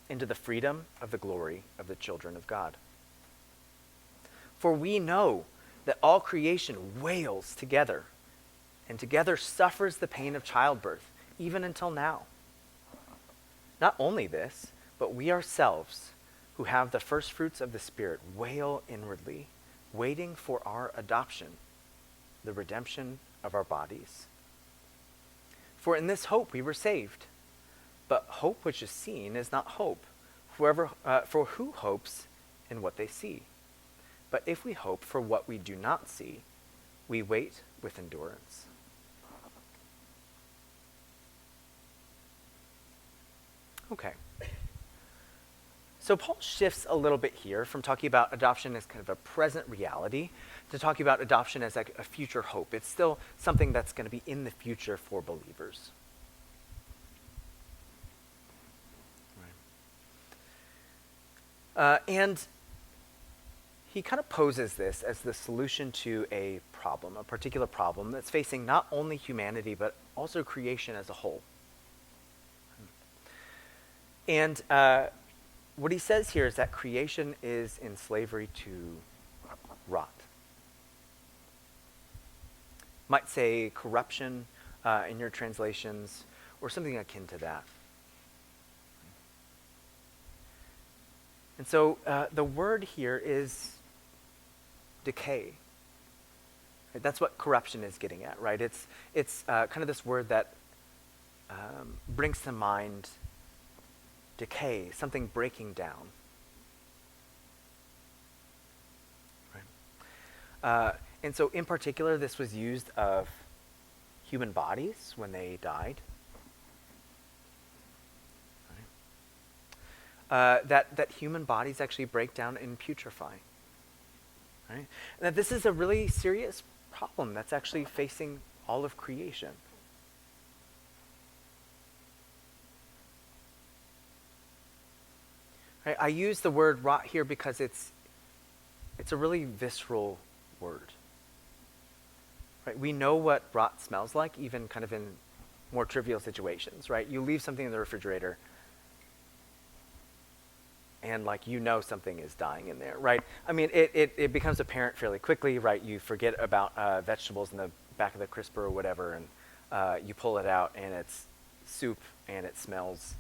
B: into the freedom of the glory of the children of God. For we know that all creation wails together, and together suffers the pain of childbirth, even until now. Not only this, but we ourselves, who have the first fruits of the Spirit, wail inwardly, waiting for our adoption, the redemption of our bodies. For in this hope we were saved. But hope which is seen is not hope. For who hopes in what they see? But if we hope for what we do not see, we wait with endurance. Okay. So Paul shifts a little bit here from talking about adoption as kind of a present reality to talking about adoption as like a future hope. It's still something that's going to be in the future for believers. Right. And he kind of poses this as the solution to a problem, a particular problem that's facing not only humanity but also creation as a whole. And what he says here is that creation is in slavery to rot. Might say corruption, in your translations, or something akin to that. And so the word here is decay. Right? That's what corruption is getting at, right? It's kind of this word that brings to mind decay, something breaking down. Right? And so in particular, this was used of human bodies when they died. That human bodies actually break down and putrefy. Right? And that this is a really serious problem that's actually facing all of creation. Right? I use the word rot here because it's a really visceral word. Right? We know what rot smells like, even kind of in more trivial situations, right? You leave something in the refrigerator and like you know something is dying in there, right? I mean, it becomes apparent fairly quickly, right? You forget about vegetables in the back of the crisper or whatever, and you pull it out and it's soup and it smells,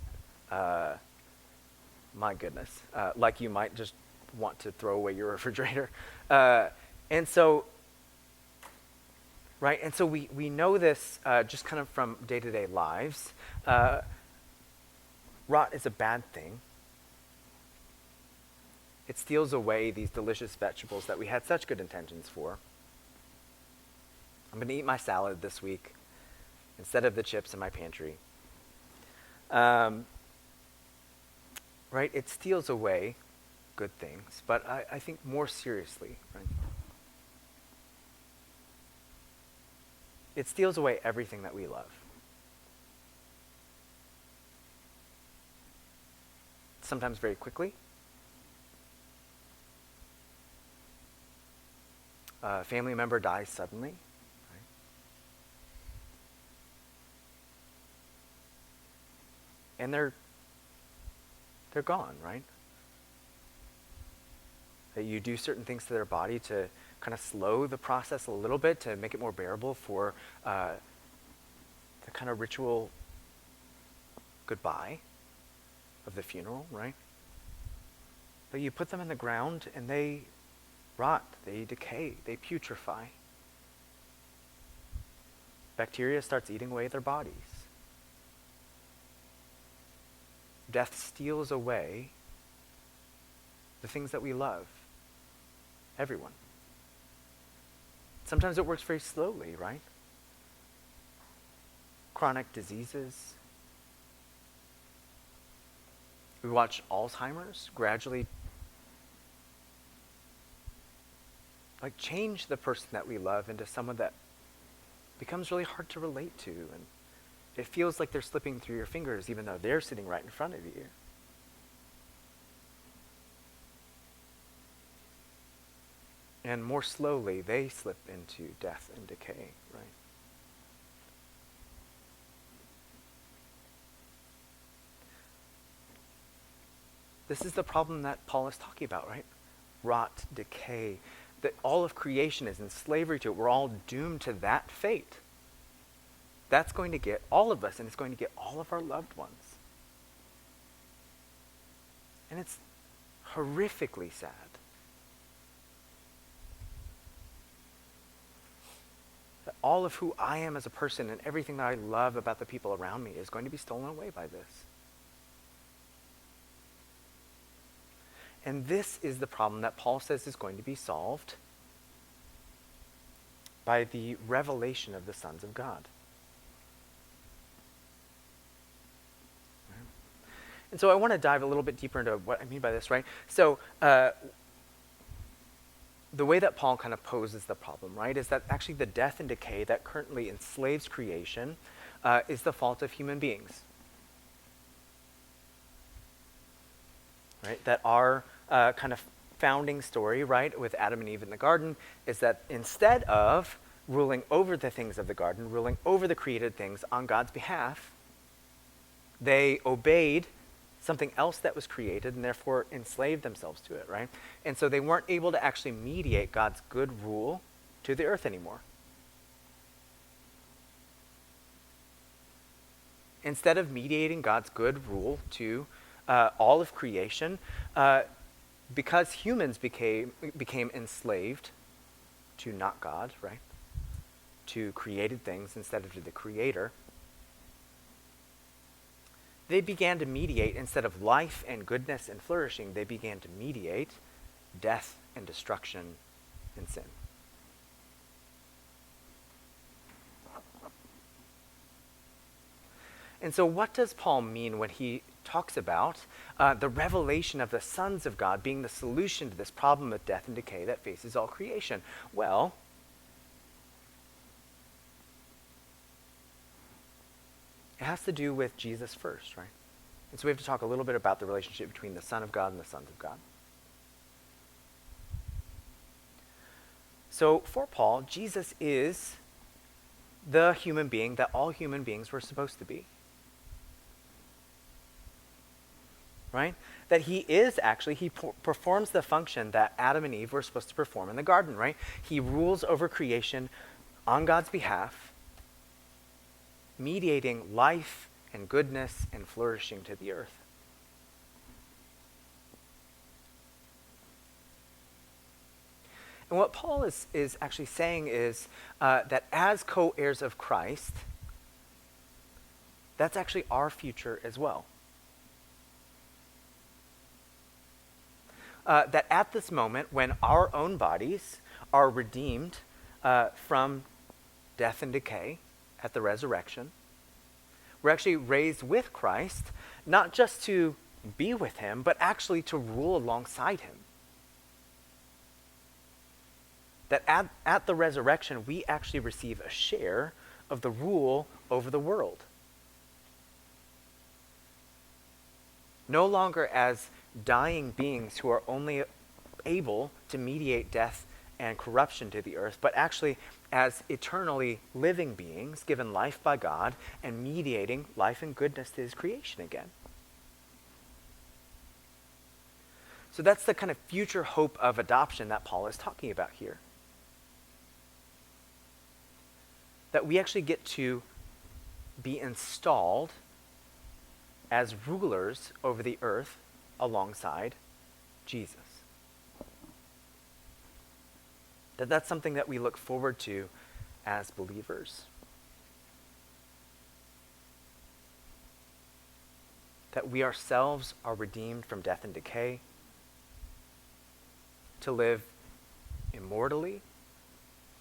B: my goodness, like you might just want to throw away your refrigerator. And so, right, and so we know this just kind of from day-to-day lives. Rot is a bad thing. It steals away these delicious vegetables that we had such good intentions for. I'm going to eat my salad this week instead of the chips in my pantry. Right? It steals away good things, but I think more seriously, right? It steals away everything that we love. Sometimes very quickly. A family member dies suddenly. Right? And they're gone, right? That you do certain things to their body to kind of slow the process a little bit, to make it more bearable for the kind of ritual goodbye of the funeral, right? But you put them in the ground and they rot, they decay, they putrefy. Bacteria starts eating away their bodies. Death steals away the things that we love. Everyone. Sometimes it works very slowly, right? Chronic diseases. We watch Alzheimer's gradually change the person that we love into someone that becomes really hard to relate to, and it feels like they're slipping through your fingers even though they're sitting right in front of you. And more slowly, they slip into death and decay, right? This is the problem that Paul is talking about, right? Rot, decay. That all of creation is in slavery to it. We're all doomed to that fate. That's going to get all of us, and it's going to get all of our loved ones. And it's horrifically sad. That all of who I am as a person and everything that I love about the people around me is going to be stolen away by this. And this is the problem that Paul says is going to be solved by the revelation of the sons of God. And so I want to dive a little bit deeper into what I mean by this, right? So the way that Paul kind of poses the problem, right, is that actually the death and decay that currently enslaves creation is the fault of human beings. Right? That our kind of founding story, right, with Adam and Eve in the garden, is that instead of ruling over the things of the garden, ruling over the created things on God's behalf, they obeyed something else that was created and therefore enslaved themselves to it, right? And so they weren't able to actually mediate God's good rule to the earth anymore. Instead of mediating God's good rule to all of creation, because humans became enslaved to not God, right? To created things instead of to the Creator, they began to mediate, instead of life and goodness and flourishing, they began to mediate death and destruction and sin. And so what does Paul mean when he talks about the revelation of the sons of God being the solution to this problem of death and decay that faces all creation? Well, it has to do with Jesus first, right? And so we have to talk a little bit about the relationship between the Son of God and the sons of God. So for Paul, Jesus is the human being that all human beings were supposed to be. Right? That he is actually, he performs the function that Adam and Eve were supposed to perform in the garden, right? He rules over creation on God's behalf, mediating life and goodness and flourishing to the earth. And what Paul is actually saying is that as co-heirs of Christ, that's actually our future as well. That at this moment, when our own bodies are redeemed from death and decay at the resurrection, we're actually raised with Christ, not just to be with him, but actually to rule alongside him. That at the resurrection, we actually receive a share of the rule over the world. No longer as dying beings who are only able to mediate death and corruption to the earth, but actually as eternally living beings given life by God and mediating life and goodness to his creation again. So that's the kind of future hope of adoption that Paul is talking about here. That we actually get to be installed as rulers over the earth alongside Jesus. That's something that we look forward to as believers. That we ourselves are redeemed from death and decay to live immortally,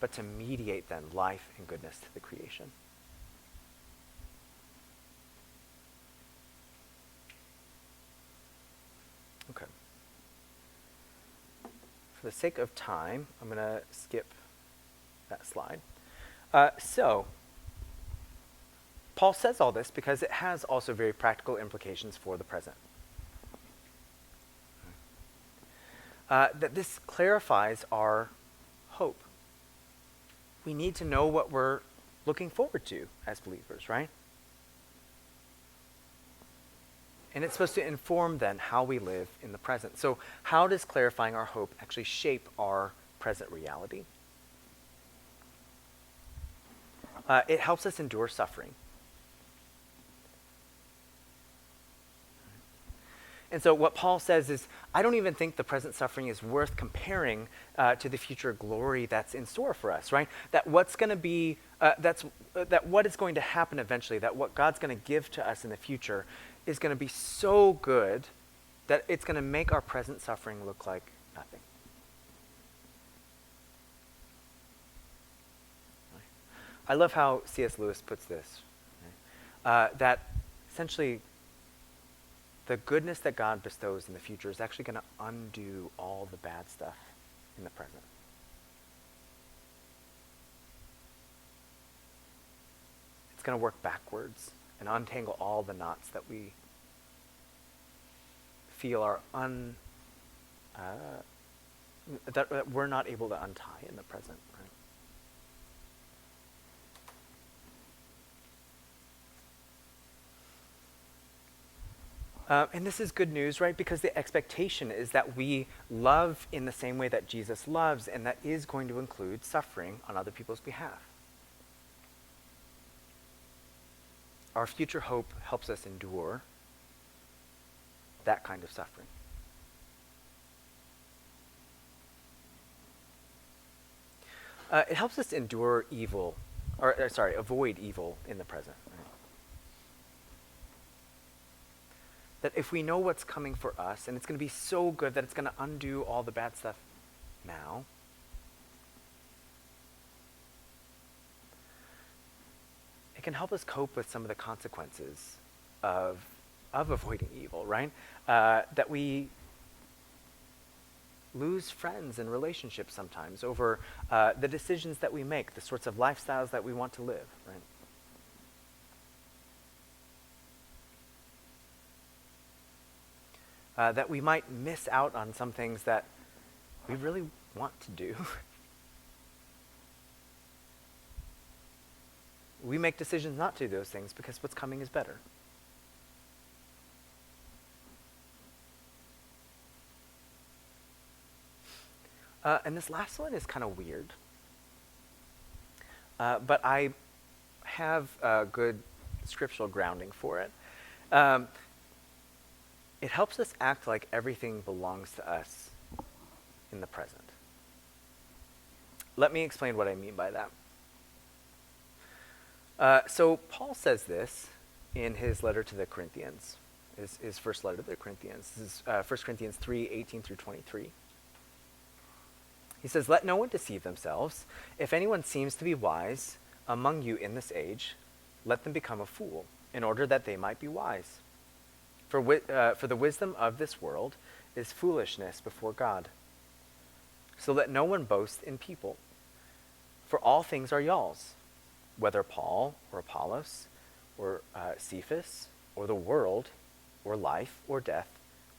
B: but to mediate then life and goodness to the creation. Okay. For the sake of time, I'm going to skip that slide. So, Paul says all this because it has also very practical implications for the present. That this clarifies our hope. We need to know what we're looking forward to as believers, right? And it's supposed to inform then how we live in the present. So how does clarifying our hope actually shape our present reality? It helps us endure suffering. And so what Paul says is, I don't even think the present suffering is worth comparing to the future glory that's in store for us, right? That what's going to be, that what is going to happen eventually, that what God's going to give to us in the future is going to be so good that it's going to make our present suffering look like nothing. I love how C.S. Lewis puts this, that essentially the goodness that God bestows in the future is actually going to undo all the bad stuff in the present. It's going to work backwards and untangle all the knots that we feel are that we're not able to untie in the present, right? And this is good news, right? Because the expectation is that we love in the same way that Jesus loves, and that is going to include suffering on other people's behalf. our future hope helps us endure that kind of suffering. It helps us endure evil, avoid evil in the present. Right? That if we know what's coming for us, and it's going to be so good that it's going to undo all the bad stuff now, it can help us cope with some of the consequences of avoiding evil, right? That we lose friends and relationships sometimes over the decisions that we make, the sorts of lifestyles that we want to live, right? That we might miss out on some things that we really want to do. We make decisions not to do those things because what's coming is better. And this last one is kind of weird. But I have good scriptural grounding for it. It helps us act like everything belongs to us in the present. Let me explain what I mean by that. So Paul says this in his letter to the Corinthians, his first letter to the Corinthians. This is 1 Corinthians 3:18 through 23. He says, "Let no one deceive themselves. If anyone seems to be wise among you in this age, let them become a fool, in order that they might be wise. For the wisdom of this world is foolishness before God. So let no one boast in people. For all things are y'all's, whether Paul or Apollos or Cephas or the world or life or death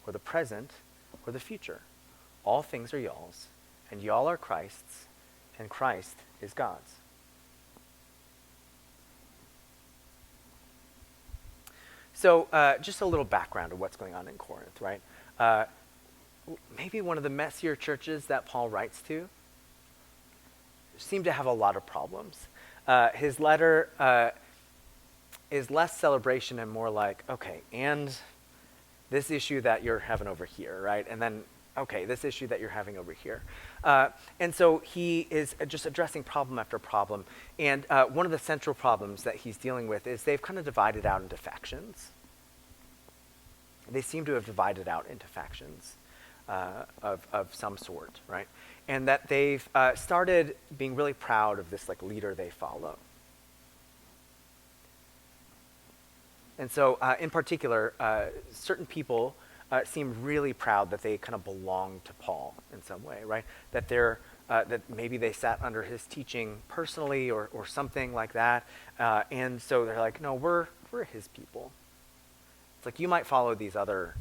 B: or the present or the future. All things are y'all's. And y'all are Christ's, and Christ is God's." So just a little background of what's going on in Corinth, right? Maybe one of the messier churches that Paul writes to seem to have a lot of problems. His letter is less celebration and more like, okay, and this issue that you're having over here, right? And then, okay, this issue that you're having over here. And so he is just addressing problem after problem. And one of the central problems that he's dealing with is they've kind of divided out into factions. They seem to have divided out into factions of some sort, right? And that they've started being really proud of this like leader they follow. And so in particular, certain people seem really proud that they kind of belong to Paul in some way, right? That they're that maybe they sat under his teaching personally or something like that, and so they're like, no, we're his people. It's like you might follow these other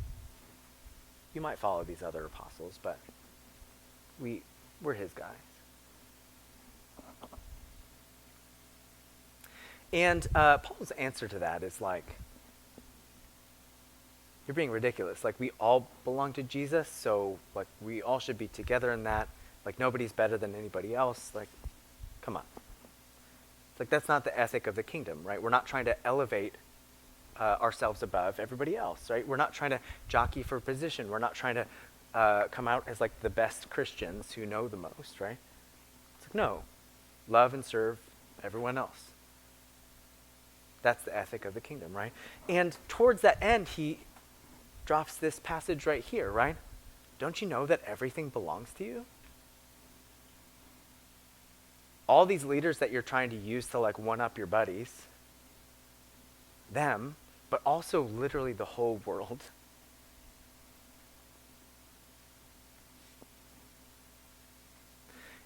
B: apostles, but we're his guys. And Paul's answer to that is like, you're being ridiculous. Like, we all belong to Jesus, so like we all should be together in that. Like, nobody's better than anybody else. Like, come on. It's like, that's not the ethic of the kingdom, right? We're not trying to elevate ourselves above everybody else, right? We're not trying to jockey for position. We're not trying to come out as like the best Christians who know the most, right? It's like, no, love and serve everyone else. That's the ethic of the kingdom, right? And towards that end, he drops this passage right here, right? Don't you know that everything belongs to you? All these leaders that you're trying to use to like one up your buddies, them, but also literally the whole world.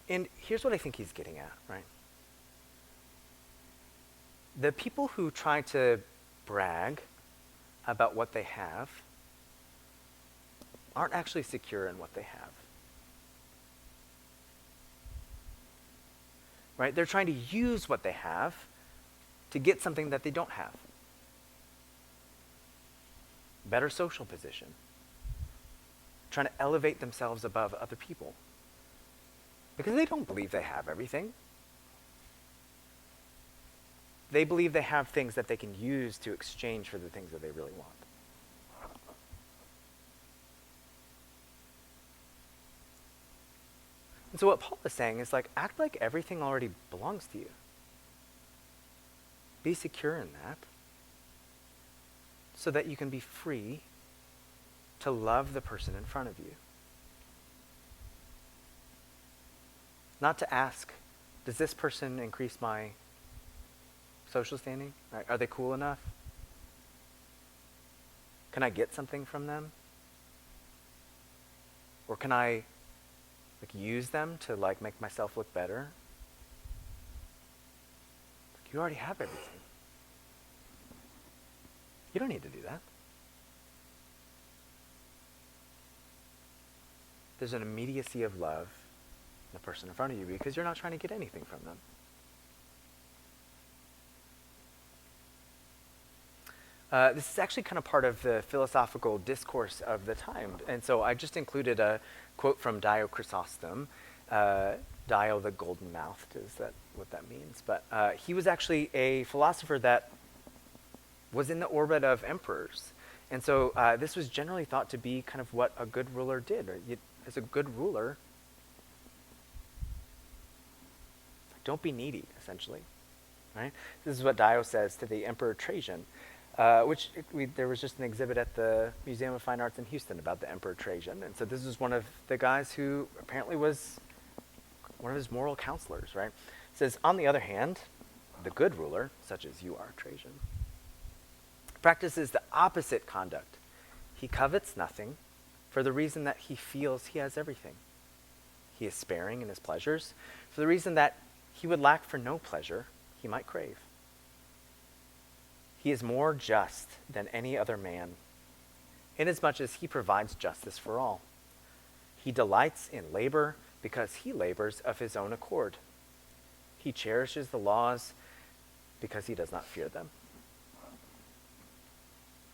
B: And here's what I think he's getting at, right? The people who try to brag about what they have aren't actually secure in what they have. Right? They're trying to use what they have to get something that they don't have. Better social position. Trying to elevate themselves above other people. Because they don't believe they have everything. They believe they have things that they can use to exchange for the things that they really want. And so what Paul is saying is like, act like everything already belongs to you. Be secure in that so that you can be free to love the person in front of you. Not to ask, does this person increase my social standing? Are they cool enough? Can I get something from them? Or can I use them to make myself look better? You already have everything. You don't need to do that. There's an immediacy of love in the person in front of you because you're not trying to get anything from them. This is actually kind of part of the philosophical discourse of the time. And so I just included a quote from Dio Chrysostom. Dio the golden-mouthed, is that what that means? But he was actually a philosopher that was in the orbit of emperors. And so this was generally thought to be kind of what a good ruler did. As a good ruler, don't be needy, essentially. Right? This is what Dio says to the Emperor Trajan. There was just an exhibit at the Museum of Fine Arts in Houston about the Emperor Trajan. And so this is one of the guys who apparently was one of his moral counselors, right? It says, on the other hand, the good ruler, such as you are, Trajan, practices the opposite conduct. He covets nothing for the reason that he feels he has everything. He is sparing in his pleasures for the reason that he would lack for no pleasure he might crave. He is more just than any other man, inasmuch as he provides justice for all. He delights in labor because he labors of his own accord. He cherishes the laws because he does not fear them.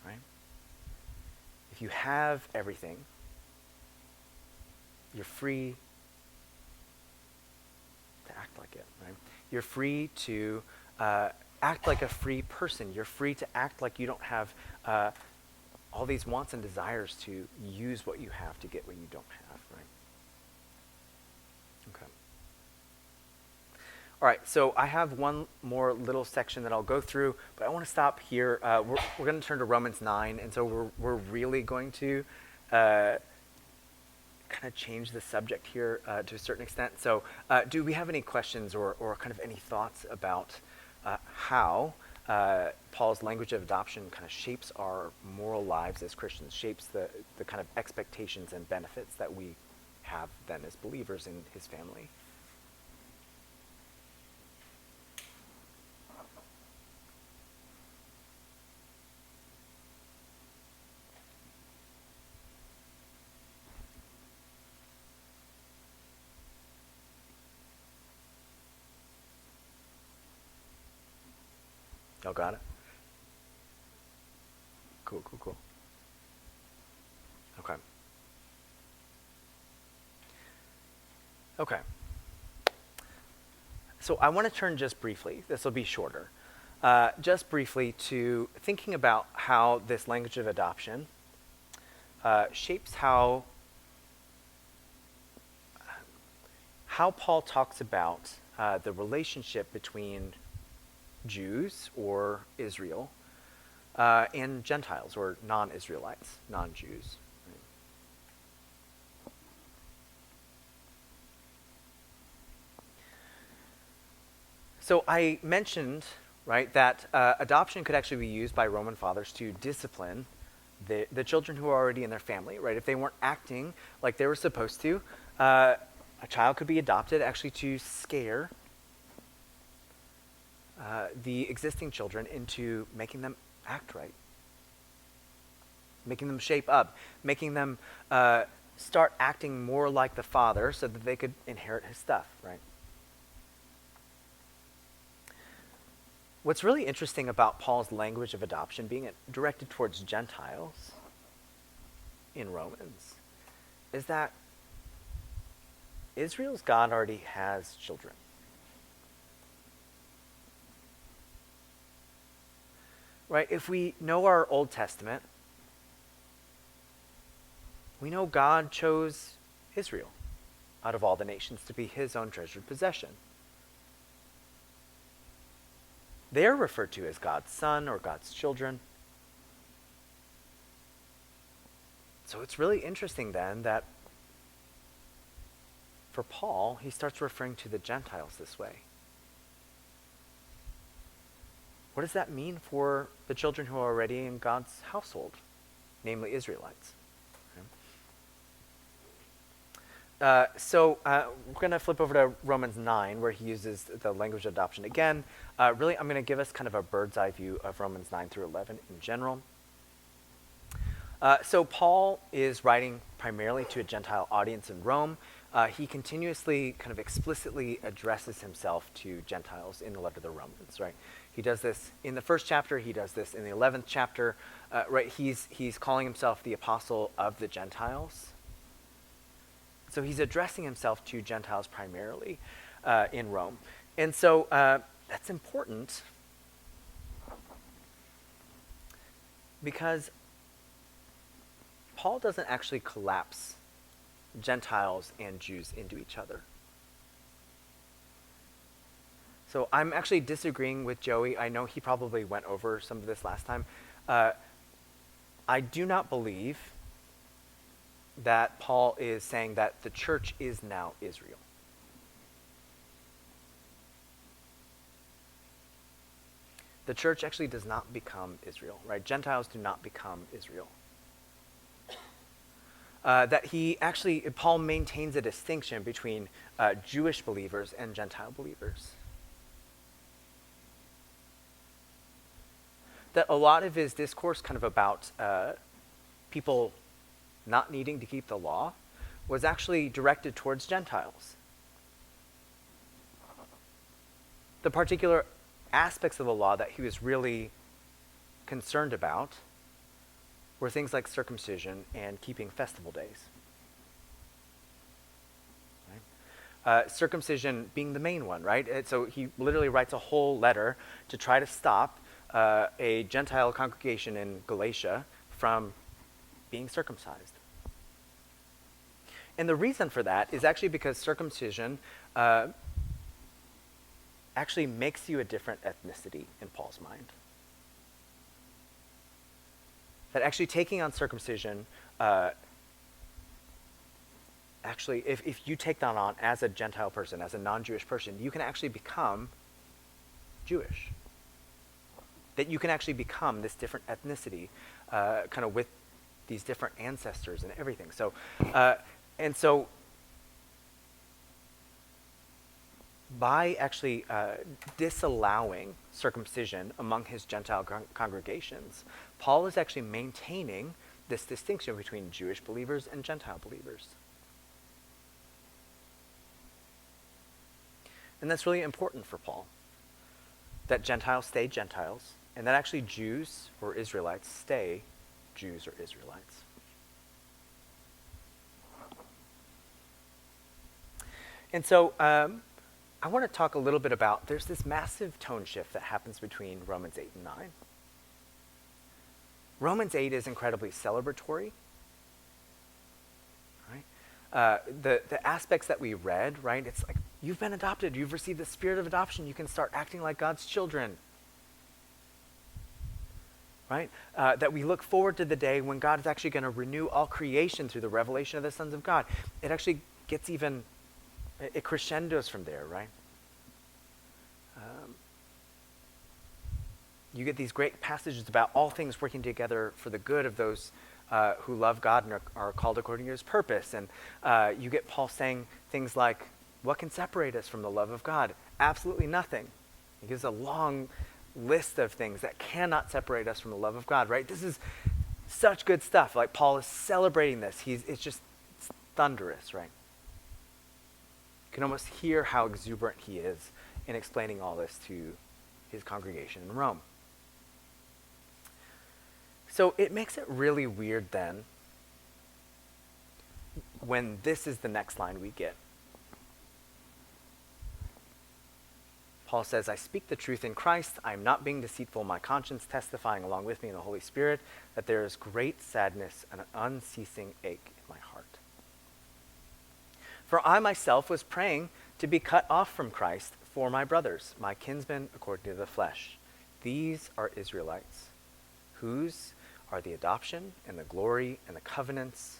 B: Right? If you have everything, you're free to act like it. Right? You're free to act like a free person. You're free to act like you don't have all these wants and desires to use what you have to get what you don't have, right? Okay. All right, so I have one more little section that I'll go through, but I want to stop here. We're going to turn to Romans 9, and so we're really going to kind of change the subject here to a certain extent. So do we have any questions or kind of any thoughts about how Paul's language of adoption kind of shapes our moral lives as Christians, shapes the kind of expectations and benefits that we have then as believers in his family? Y'all got it? Cool. Okay. So I want to turn just briefly, this will be shorter, just briefly to thinking about how this language of adoption shapes how Paul talks about the relationship between Jews or Israel and Gentiles or non-Israelites, non-Jews. So I mentioned, right, that adoption could actually be used by Roman fathers to discipline the children who are already in their family, right? If they weren't acting like they were supposed to, a child could be adopted actually to scare the existing children into making them act right, making them shape up, making them start acting more like the father so that they could inherit his stuff, right? What's really interesting about Paul's language of adoption being directed towards Gentiles in Romans is that Israel's God already has children. right? If we know our Old Testament, we know God chose Israel out of all the nations to be his own treasured possession. They're referred to as God's son or God's children. So it's really interesting then that for Paul, he starts referring to the Gentiles this way. What does that mean for the children who are already in God's household, namely Israelites? So we're going to flip over to Romans 9, where he uses the language of adoption again. Really, I'm going to give us kind of a bird's eye view of Romans 9 through 11 in general. So Paul is writing primarily to a Gentile audience in Rome. He continuously kind of explicitly addresses himself to Gentiles in the letter to the Romans, right? He does this in the first chapter. He does this in the 11th chapter, right? He's calling himself the apostle of the Gentiles. So he's addressing himself to Gentiles primarily in Rome. And so that's important because Paul doesn't actually collapse Gentiles and Jews into each other. So I'm actually disagreeing with Joey. I know he probably went over some of this last time. I do not believe that Paul is saying that the church is now Israel. The church actually does not become Israel, right? Gentiles do not become Israel. Paul maintains a distinction between Jewish believers and Gentile believers. That a lot of his discourse kind of about people not needing to keep the law was actually directed towards Gentiles. The particular aspects of the law that he was really concerned about were things like circumcision and keeping festival days. Right? Circumcision being the main one, right? So he literally writes a whole letter to try to stop a Gentile congregation in Galatia from being circumcised. And the reason for that is actually because circumcision actually makes you a different ethnicity in Paul's mind. That actually taking on circumcision, actually, if you take that on as a Gentile person, as a non-Jewish person, you can actually become Jewish. That you can actually become this different ethnicity, kind of with these different ancestors and everything. So, by actually disallowing circumcision among his Gentile congregations, Paul is actually maintaining this distinction between Jewish believers and Gentile believers. And that's really important for Paul, that Gentiles stay Gentiles, and that actually Jews or Israelites stay Jews or Israelites. And so I want to talk a little bit about, there's this massive tone shift that happens between Romans 8 and 9. Romans 8 is incredibly celebratory. Right? The aspects that we read, right? It's like, you've been adopted, you've received the spirit of adoption, you can start acting like God's children. Right? That we look forward to the day when God is actually going to renew all creation through the revelation of the sons of God. It actually gets even, it crescendos from there, right? You get these great passages about all things working together for the good of those who love God and are called according to his purpose. And you get Paul saying things like, what can separate us from the love of God? Absolutely nothing. He gives a long list of things that cannot separate us from the love of God, right? This is such good stuff. Like, Paul is celebrating this. It's thunderous, right? You can almost hear how exuberant he is in explaining all this to his congregation in Rome. So it makes it really weird then when this is the next line we get. Paul says, I speak the truth in Christ. I am not being deceitful. My conscience testifying along with me in the Holy Spirit that there is great sadness and an unceasing ache in my heart. For I myself was praying to be cut off from Christ for my brothers, my kinsmen according to the flesh. These are Israelites, whose are the adoption and the glory and the covenants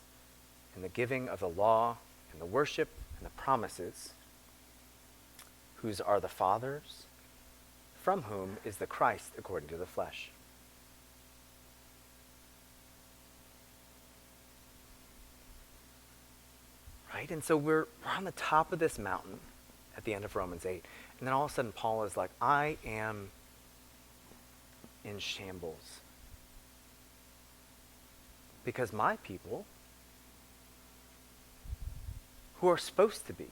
B: and the giving of the law and the worship and the promises, whose are the fathers, from whom is the Christ according to the flesh. Right? And so we're on the top of this mountain at the end of Romans 8. And then all of a sudden Paul is like, I am in shambles. Because my people, who are supposed to be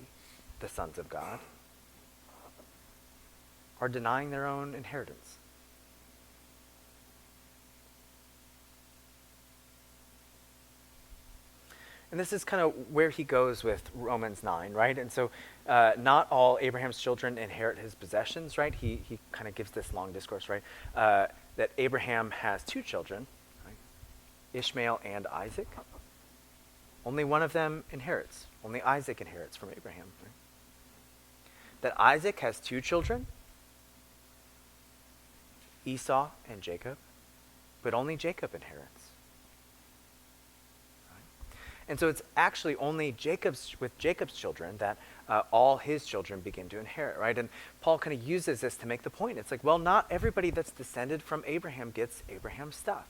B: the sons of God, are denying their own inheritance. And this is kind of where he goes with Romans 9, right? And so not all Abraham's children inherit his possessions, right? He kind of gives this long discourse, right? That Abraham has two children, right? Ishmael and Isaac. Only one of them inherits. Only Isaac inherits from Abraham. Right? That Isaac has two children, Esau and Jacob, but only Jacob inherits. Right? And so it's actually only with Jacob's children that all his children begin to inherit, right? And Paul kind of uses this to make the point. It's like, well, not everybody that's descended from Abraham gets Abraham's stuff.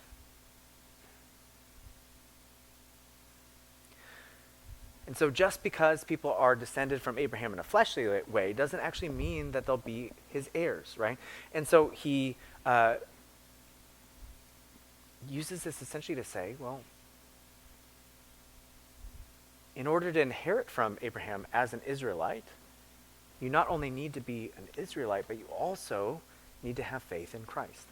B: And so just because people are descended from Abraham in a fleshly way doesn't actually mean that they'll be his heirs, right? And so he uses this essentially to say, well, in order to inherit from Abraham as an Israelite, you not only need to be an Israelite, but you also need to have faith in Christ.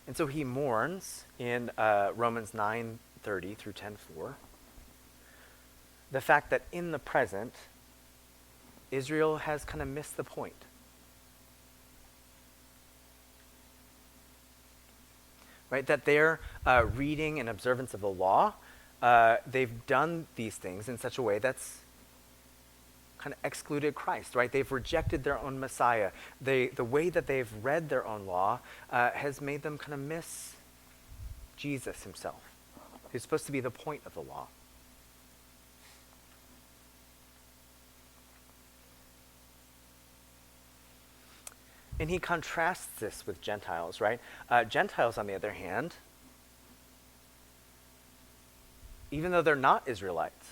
B: And so he mourns in Romans 9:30 through 10:4 the fact that in the present, Israel has kind of missed the point. Right? That their reading and observance of the law, they've done these things in such a way that's kind of excluded Christ, right? They've rejected their own Messiah. The way that they've read their own law has made them kind of miss Jesus himself, who's supposed to be the point of the law. And he contrasts this with Gentiles, right? Gentiles, on the other hand, even though they're not Israelites,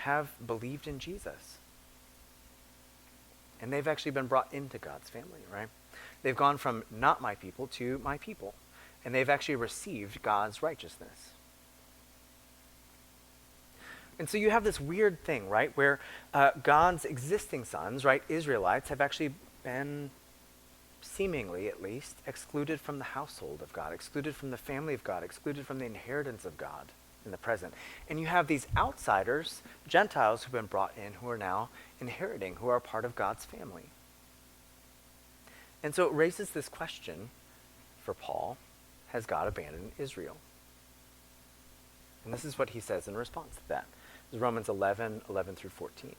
B: have believed in Jesus. And they've actually been brought into God's family, right? They've gone from not my people to my people. And they've actually received God's righteousness. And so you have this weird thing, right, where God's existing sons, right, Israelites, have actually been, seemingly at least, excluded from the household of God, excluded from the family of God, excluded from the inheritance of God in the present. And you have these outsiders, Gentiles, who've been brought in, who are now inheriting, who are part of God's family. And so it raises this question for Paul: has God abandoned Israel? And this is what he says in response to that. This is Romans 11:11 through 14. It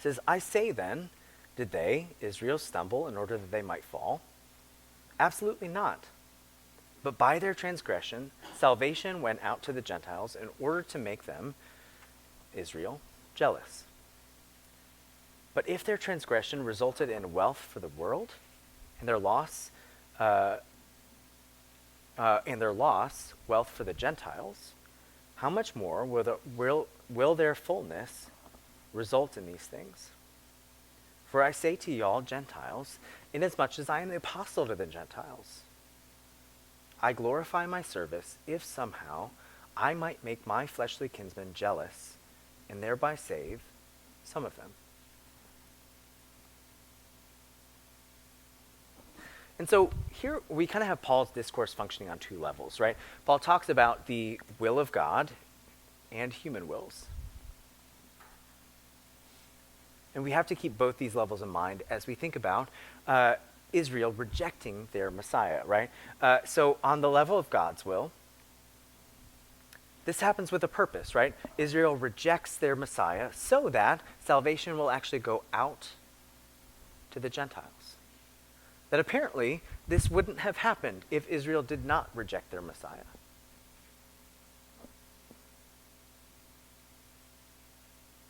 B: says, I say then, did they, Israel, stumble in order that they might fall? Absolutely not. But by their transgression, salvation went out to the Gentiles in order to make them, Israel, jealous. But if their transgression resulted in wealth for the world, and their loss, wealth for the Gentiles, how much more will their fullness result in these things? For I say to y'all Gentiles, inasmuch as I am the apostle to the Gentiles, I glorify my service if somehow I might make my fleshly kinsmen jealous and thereby save some of them. And so here we kind of have Paul's discourse functioning on two levels, right? Paul talks about the will of God and human wills. And we have to keep both these levels in mind as we think about Israel rejecting their Messiah, right? So on the level of God's will, this happens with a purpose, right? Israel rejects their Messiah so that salvation will actually go out to the Gentiles. That apparently this wouldn't have happened if Israel did not reject their Messiah.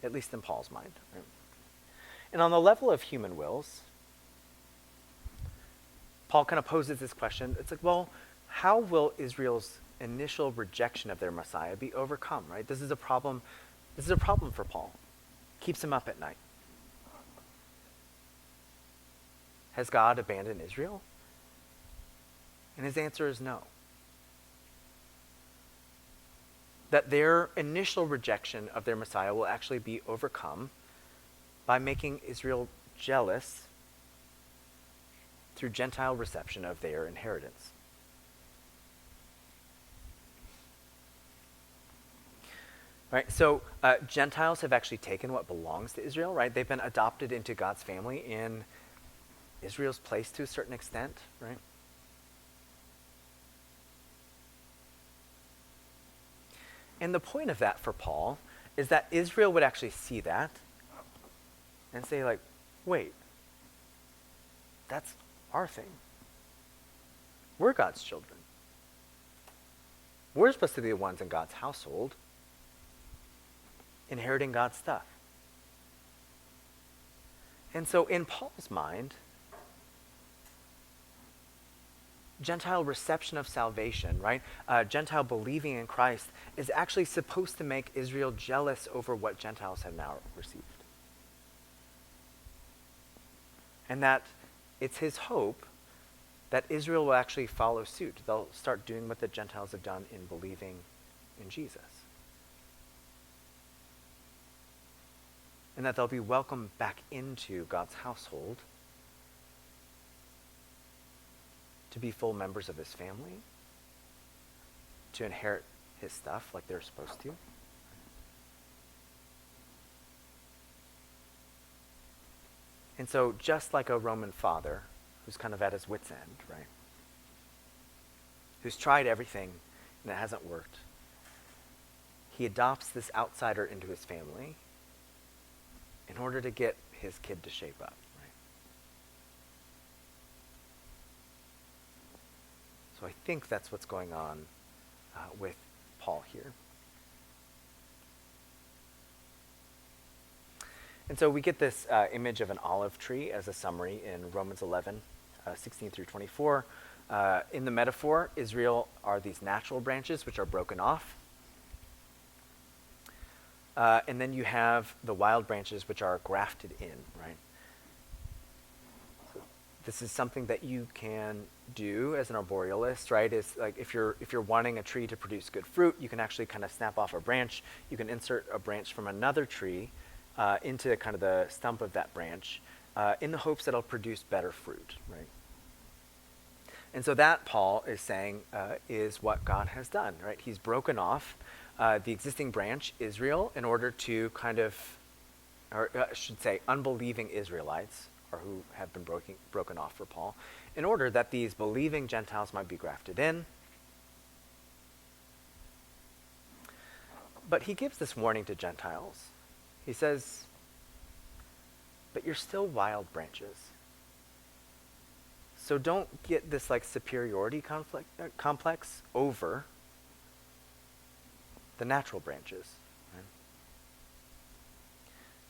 B: At least in Paul's mind, right? And on the level of human wills, Paul kind of poses this question. It's like, well, how will Israel's initial rejection of their Messiah be overcome, right? This is a problem for Paul. Keeps him up at night. Has God abandoned Israel? And his answer is no. That their initial rejection of their Messiah will actually be overcome by making Israel jealous through Gentile reception of their inheritance. Right, so Gentiles have actually taken what belongs to Israel, right? They've been adopted into God's family in Israel's place to a certain extent, right? And the point of that for Paul is that Israel would actually see that and say, like, wait, that's our thing. We're God's children. We're supposed to be the ones in God's household inheriting God's stuff. And so in Paul's mind, Gentile reception of salvation, right? Gentile believing in Christ is actually supposed to make Israel jealous over what Gentiles have now received. And that it's his hope that Israel will actually follow suit. They'll start doing what the Gentiles have done in believing in Jesus. And that they'll be welcomed back into God's household to be full members of his family, to inherit his stuff like they're supposed to. And so just like a Roman father who's kind of at his wit's end, right? Who's tried everything and it hasn't worked. He adopts this outsider into his family in order to get his kid to shape up, right? So I think that's what's going on with Paul here. And so we get this image of an olive tree as a summary in Romans 11, 16 through 24. In the metaphor, Israel are these natural branches which are broken off. And then you have the wild branches which are grafted in, right? So this is something that you can do as an arborealist, right? Is like if you're wanting a tree to produce good fruit, you can actually kind of snap off a branch. You can insert a branch from another tree into kind of the stump of that branch in the hopes that it'll produce better fruit, right? And so that, Paul is saying, is what God has done, right? He's broken off the existing branch, Israel, in order to kind of, or I should say, unbelieving Israelites, or who have been broken off for Paul, in order that these believing Gentiles might be grafted in. But he gives this warning to Gentiles. He says, but you're still wild branches. So don't get this like superiority complex over the natural branches. Right?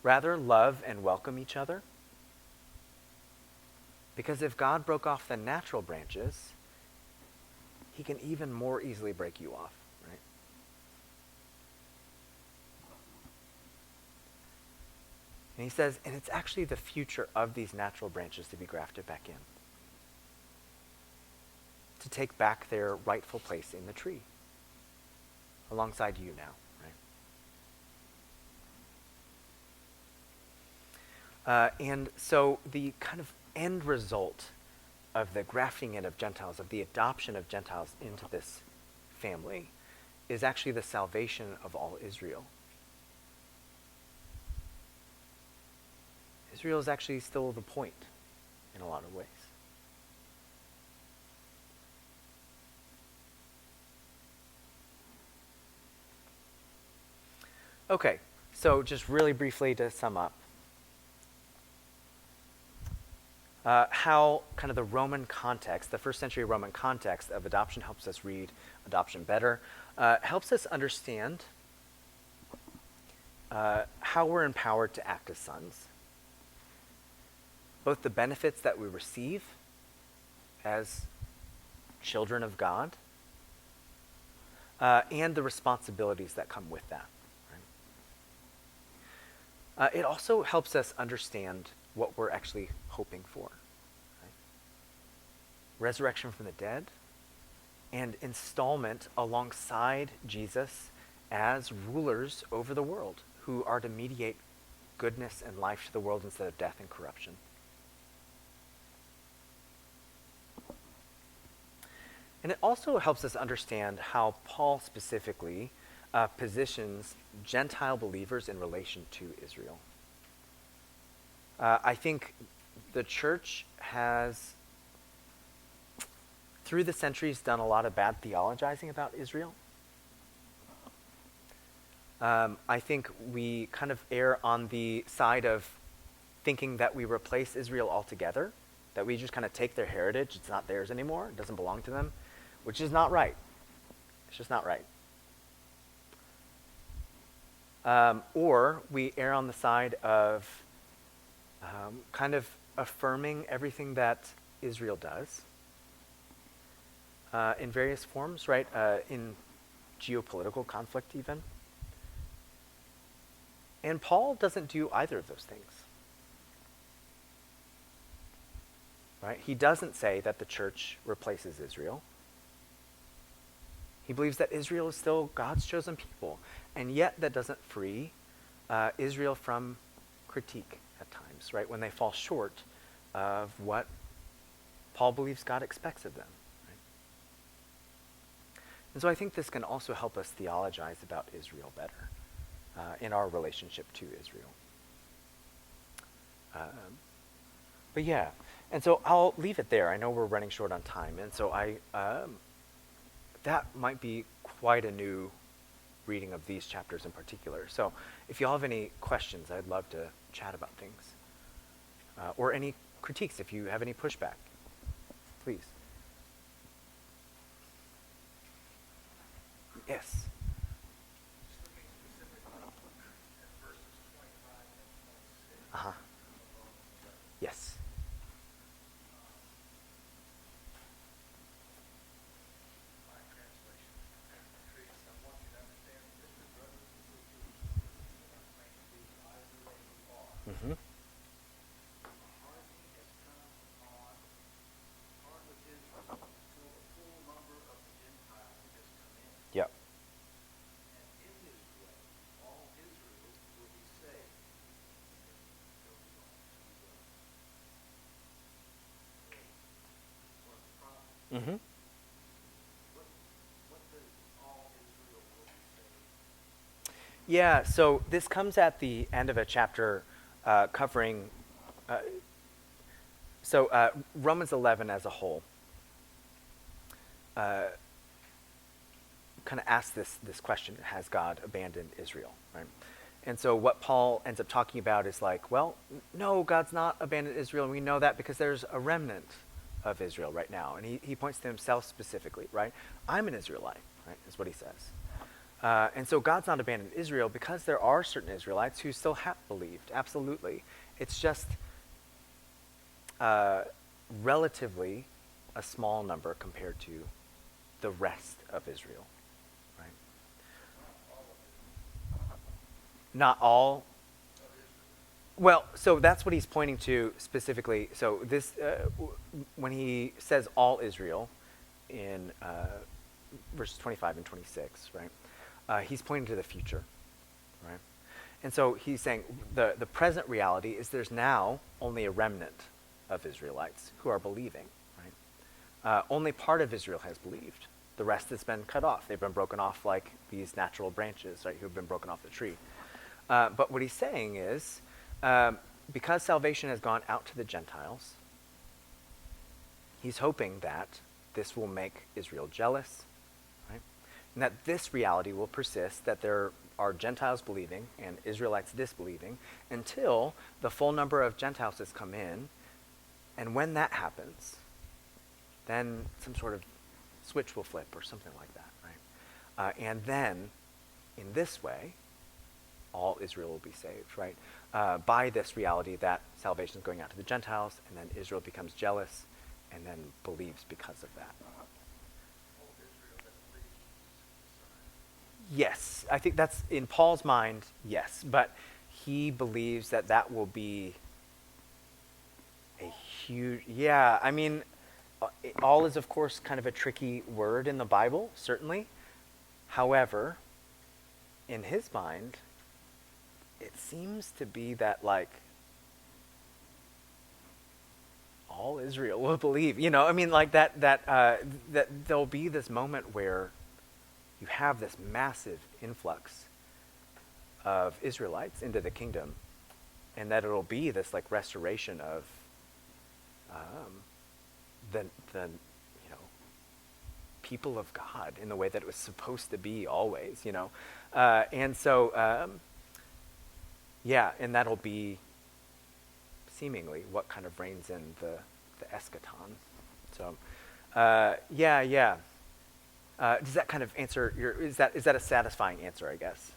B: Rather, love and welcome each other. Because if God broke off the natural branches, he can even more easily break you off. Right? And he says, and it's actually the future of these natural branches to be grafted back in. To take back their rightful place in the tree. Alongside you now, right? And so the kind of end result of the grafting in of Gentiles, of the adoption of Gentiles into this family, is actually the salvation of all Israel. Israel is actually still the point in a lot of ways. Okay, so just really briefly to sum up, how kind of the Roman context, the first century Roman context of adoption helps us read adoption better, helps us understand how we're empowered to act as sons. Both the benefits that we receive as children of God and the responsibilities that come with that. Right? It also helps us understand what we're actually hoping for. Right? Resurrection from the dead and installment alongside Jesus as rulers over the world who are to mediate goodness and life to the world instead of death and corruption. And it also helps us understand how Paul specifically positions Gentile believers in relation to Israel. I think the church has, through the centuries, done a lot of bad theologizing about Israel. I think we kind of err on the side of thinking that we replace Israel altogether, that we just kind of take their heritage, it's not theirs anymore, it doesn't belong to them. Which is not right. It's just not right. Or we err on the side of kind of affirming everything that Israel does in various forms, right? In geopolitical conflict even. And Paul doesn't do either of those things. Right? He doesn't say that the church replaces Israel. He believes that Israel is still God's chosen people, and yet that doesn't free Israel from critique at times, right? When they fall short of what Paul believes God expects of them. Right? And so I think this can also help us theologize about Israel better in our relationship to Israel. But yeah, and so I'll leave it there. I know we're running short on time, and so that might be quite a new reading of these chapters in particular. So if y'all have any questions, I'd love to chat about things. Or any critiques, if you have any pushback, please. Yes.
E: Just looking specifically at verses 25 and 26.
B: Uh-huh. Yes.
E: My translation treats, I want you to understand, Mr. Brothers and Sisters, that I claim to be either way you are.
B: Mm-hmm.
E: Hardening has come upon part of Israel until the full number of the Gentiles has come in.
B: Yep.
E: And in this way, all Israel will be saved. It goes on to one of the prophets.
B: Mm-hmm.
E: What does all Israel will be saved?
B: Yeah, so this comes at the end of a chapter covering, Romans 11 as a whole kind of asks this question, has God abandoned Israel, right? And so what Paul ends up talking about is like, well, no, God's not abandoned Israel, and we know that because there's a remnant of Israel right now. And he points to himself specifically, right? I'm an Israelite, right, is what he says. And so God's not abandoned Israel because there are certain Israelites who still have believed, absolutely. It's just relatively a small number compared to the rest of Israel, right? Not all. Well, so that's what he's pointing to specifically. So this, when he says all Israel in verses 25 and 26, right? He's pointing to the future, right? And so he's saying the present reality is there's now only a remnant of Israelites who are believing, right? only part of Israel has believed. The rest has been cut off. They've been broken off like these natural branches, right, who have been broken off the tree. But what he's saying is, because salvation has gone out to the Gentiles, he's hoping that this will make Israel jealous, right? And that this reality will persist, that there are Gentiles believing and Israelites disbelieving until the full number of Gentiles has come in. And when that happens, then some sort of switch will flip or something like that, right? And then, in this way, all Israel will be saved, right? By this reality that salvation is going out to the Gentiles, and then Israel becomes jealous, and then believes because of that. Yes, I think that's, in Paul's mind, yes. But he believes that that will be a huge, yeah, I mean, all is, of course, kind of a tricky word in the Bible, certainly. However, in his mind, it seems to be that, like, all Israel will believe. You know, I mean, like that there'll be this moment where you have this massive influx of Israelites into the kingdom, and that it'll be this, like, restoration of the people of God in the way that it was supposed to be always, you know. And so, yeah, and that'll be seemingly what kind of reigns in the eschaton. So, yeah. Does that kind of answer your, is that a satisfying answer, I guess?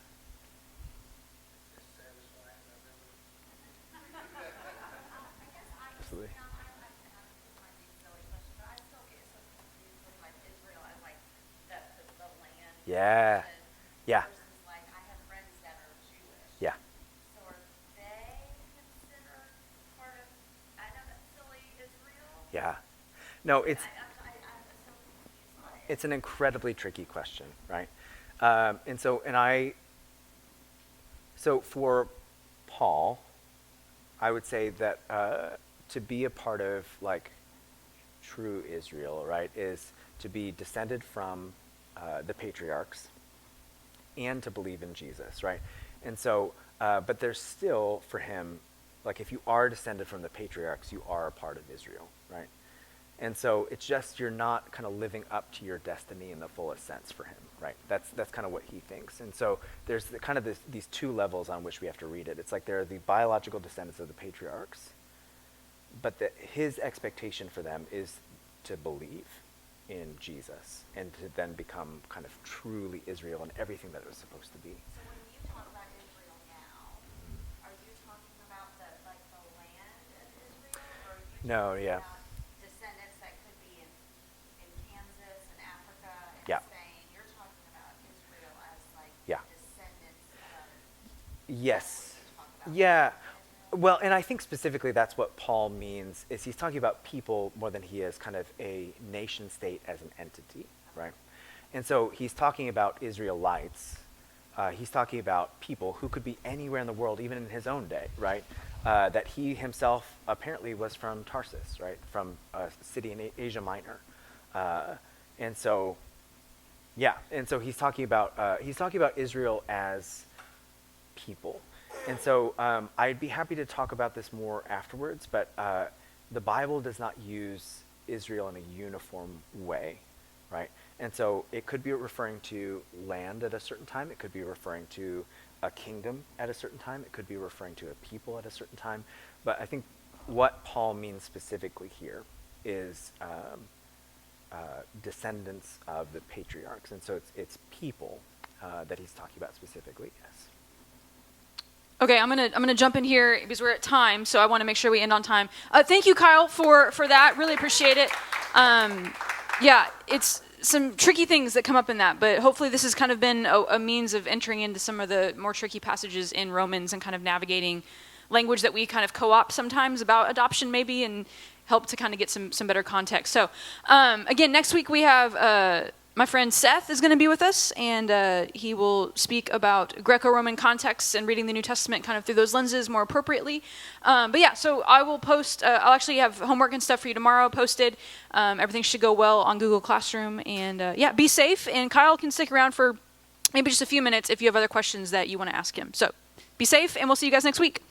B: Absolutely.
C: This might be a silly question, but I still get so confused with like Israel as like the land.
B: Yeah.
C: Versus,
B: Yeah.
C: Versus like I have friends that are Jewish.
B: Yeah.
C: So are they considered part of? I know that's silly Israel.
B: Yeah. No,
C: I'm so confused by it.
B: it's an incredibly tricky question, right? So for Paul, I would say that to be a part of, like, true Israel, right, is to be descended from the patriarchs and to believe in Jesus, right? And so, but there's still, for him, like, if you are descended from the patriarchs, you are a part of Israel, right? And so it's just, you're not kind of living up to your destiny in the fullest sense for him, right? That's kind of what he thinks. And so there's kind of these two levels on which we have to read it. It's like there are the biological descendants of the patriarchs, but his expectation for them is to believe in Jesus and to then become kind of truly Israel and everything that it was supposed to be.
C: So when you talk about Israel now, are you talking about the land of Israel, or are you
B: No,
C: talking
B: yeah.
C: about descendants that could be in Kansas and Africa and
B: Yeah.
C: Spain? You're talking about Israel as like
B: Yeah.
C: descendants of.
B: Yes.
C: That's what you talk about.
B: Yeah.
C: Israel?
B: Well, and I think specifically that's what Paul means, is he's talking about people more than he is kind of a nation state as an entity, right? And so he's talking about Israelites. He's talking about people who could be anywhere in the world, even in his own day, right? That he himself apparently was from Tarsus, right? From a city in Asia Minor. And so, yeah. And so he's talking about Israel as people. And so I'd be happy to talk about this more afterwards, but the Bible does not use Israel in a uniform way, right? And so it could be referring to land at a certain time. It could be referring to a kingdom at a certain time. It could be referring to a people at a certain time. But I think what Paul means specifically here is descendants of the patriarchs. And so it's people that he's talking about specifically, yes.
A: Okay, I'm gonna jump in here because we're at time, so I want to make sure we end on time. Thank you, Kyle, for that. Really appreciate it. Yeah, it's some tricky things that come up in that, but hopefully this has kind of been a means of entering into some of the more tricky passages in Romans and kind of navigating language that we kind of co-opt sometimes about adoption maybe, and help to kind of get some better context. So again, next week we have my friend Seth is going to be with us, and he will speak about Greco-Roman contexts and reading the New Testament kind of through those lenses more appropriately. But yeah, so I will post, I'll actually have homework and stuff for you tomorrow posted. Everything should go well on Google Classroom. And yeah, be safe. And Kyle can stick around for maybe just a few minutes if you have other questions that you want to ask him. So be safe, and we'll see you guys next week.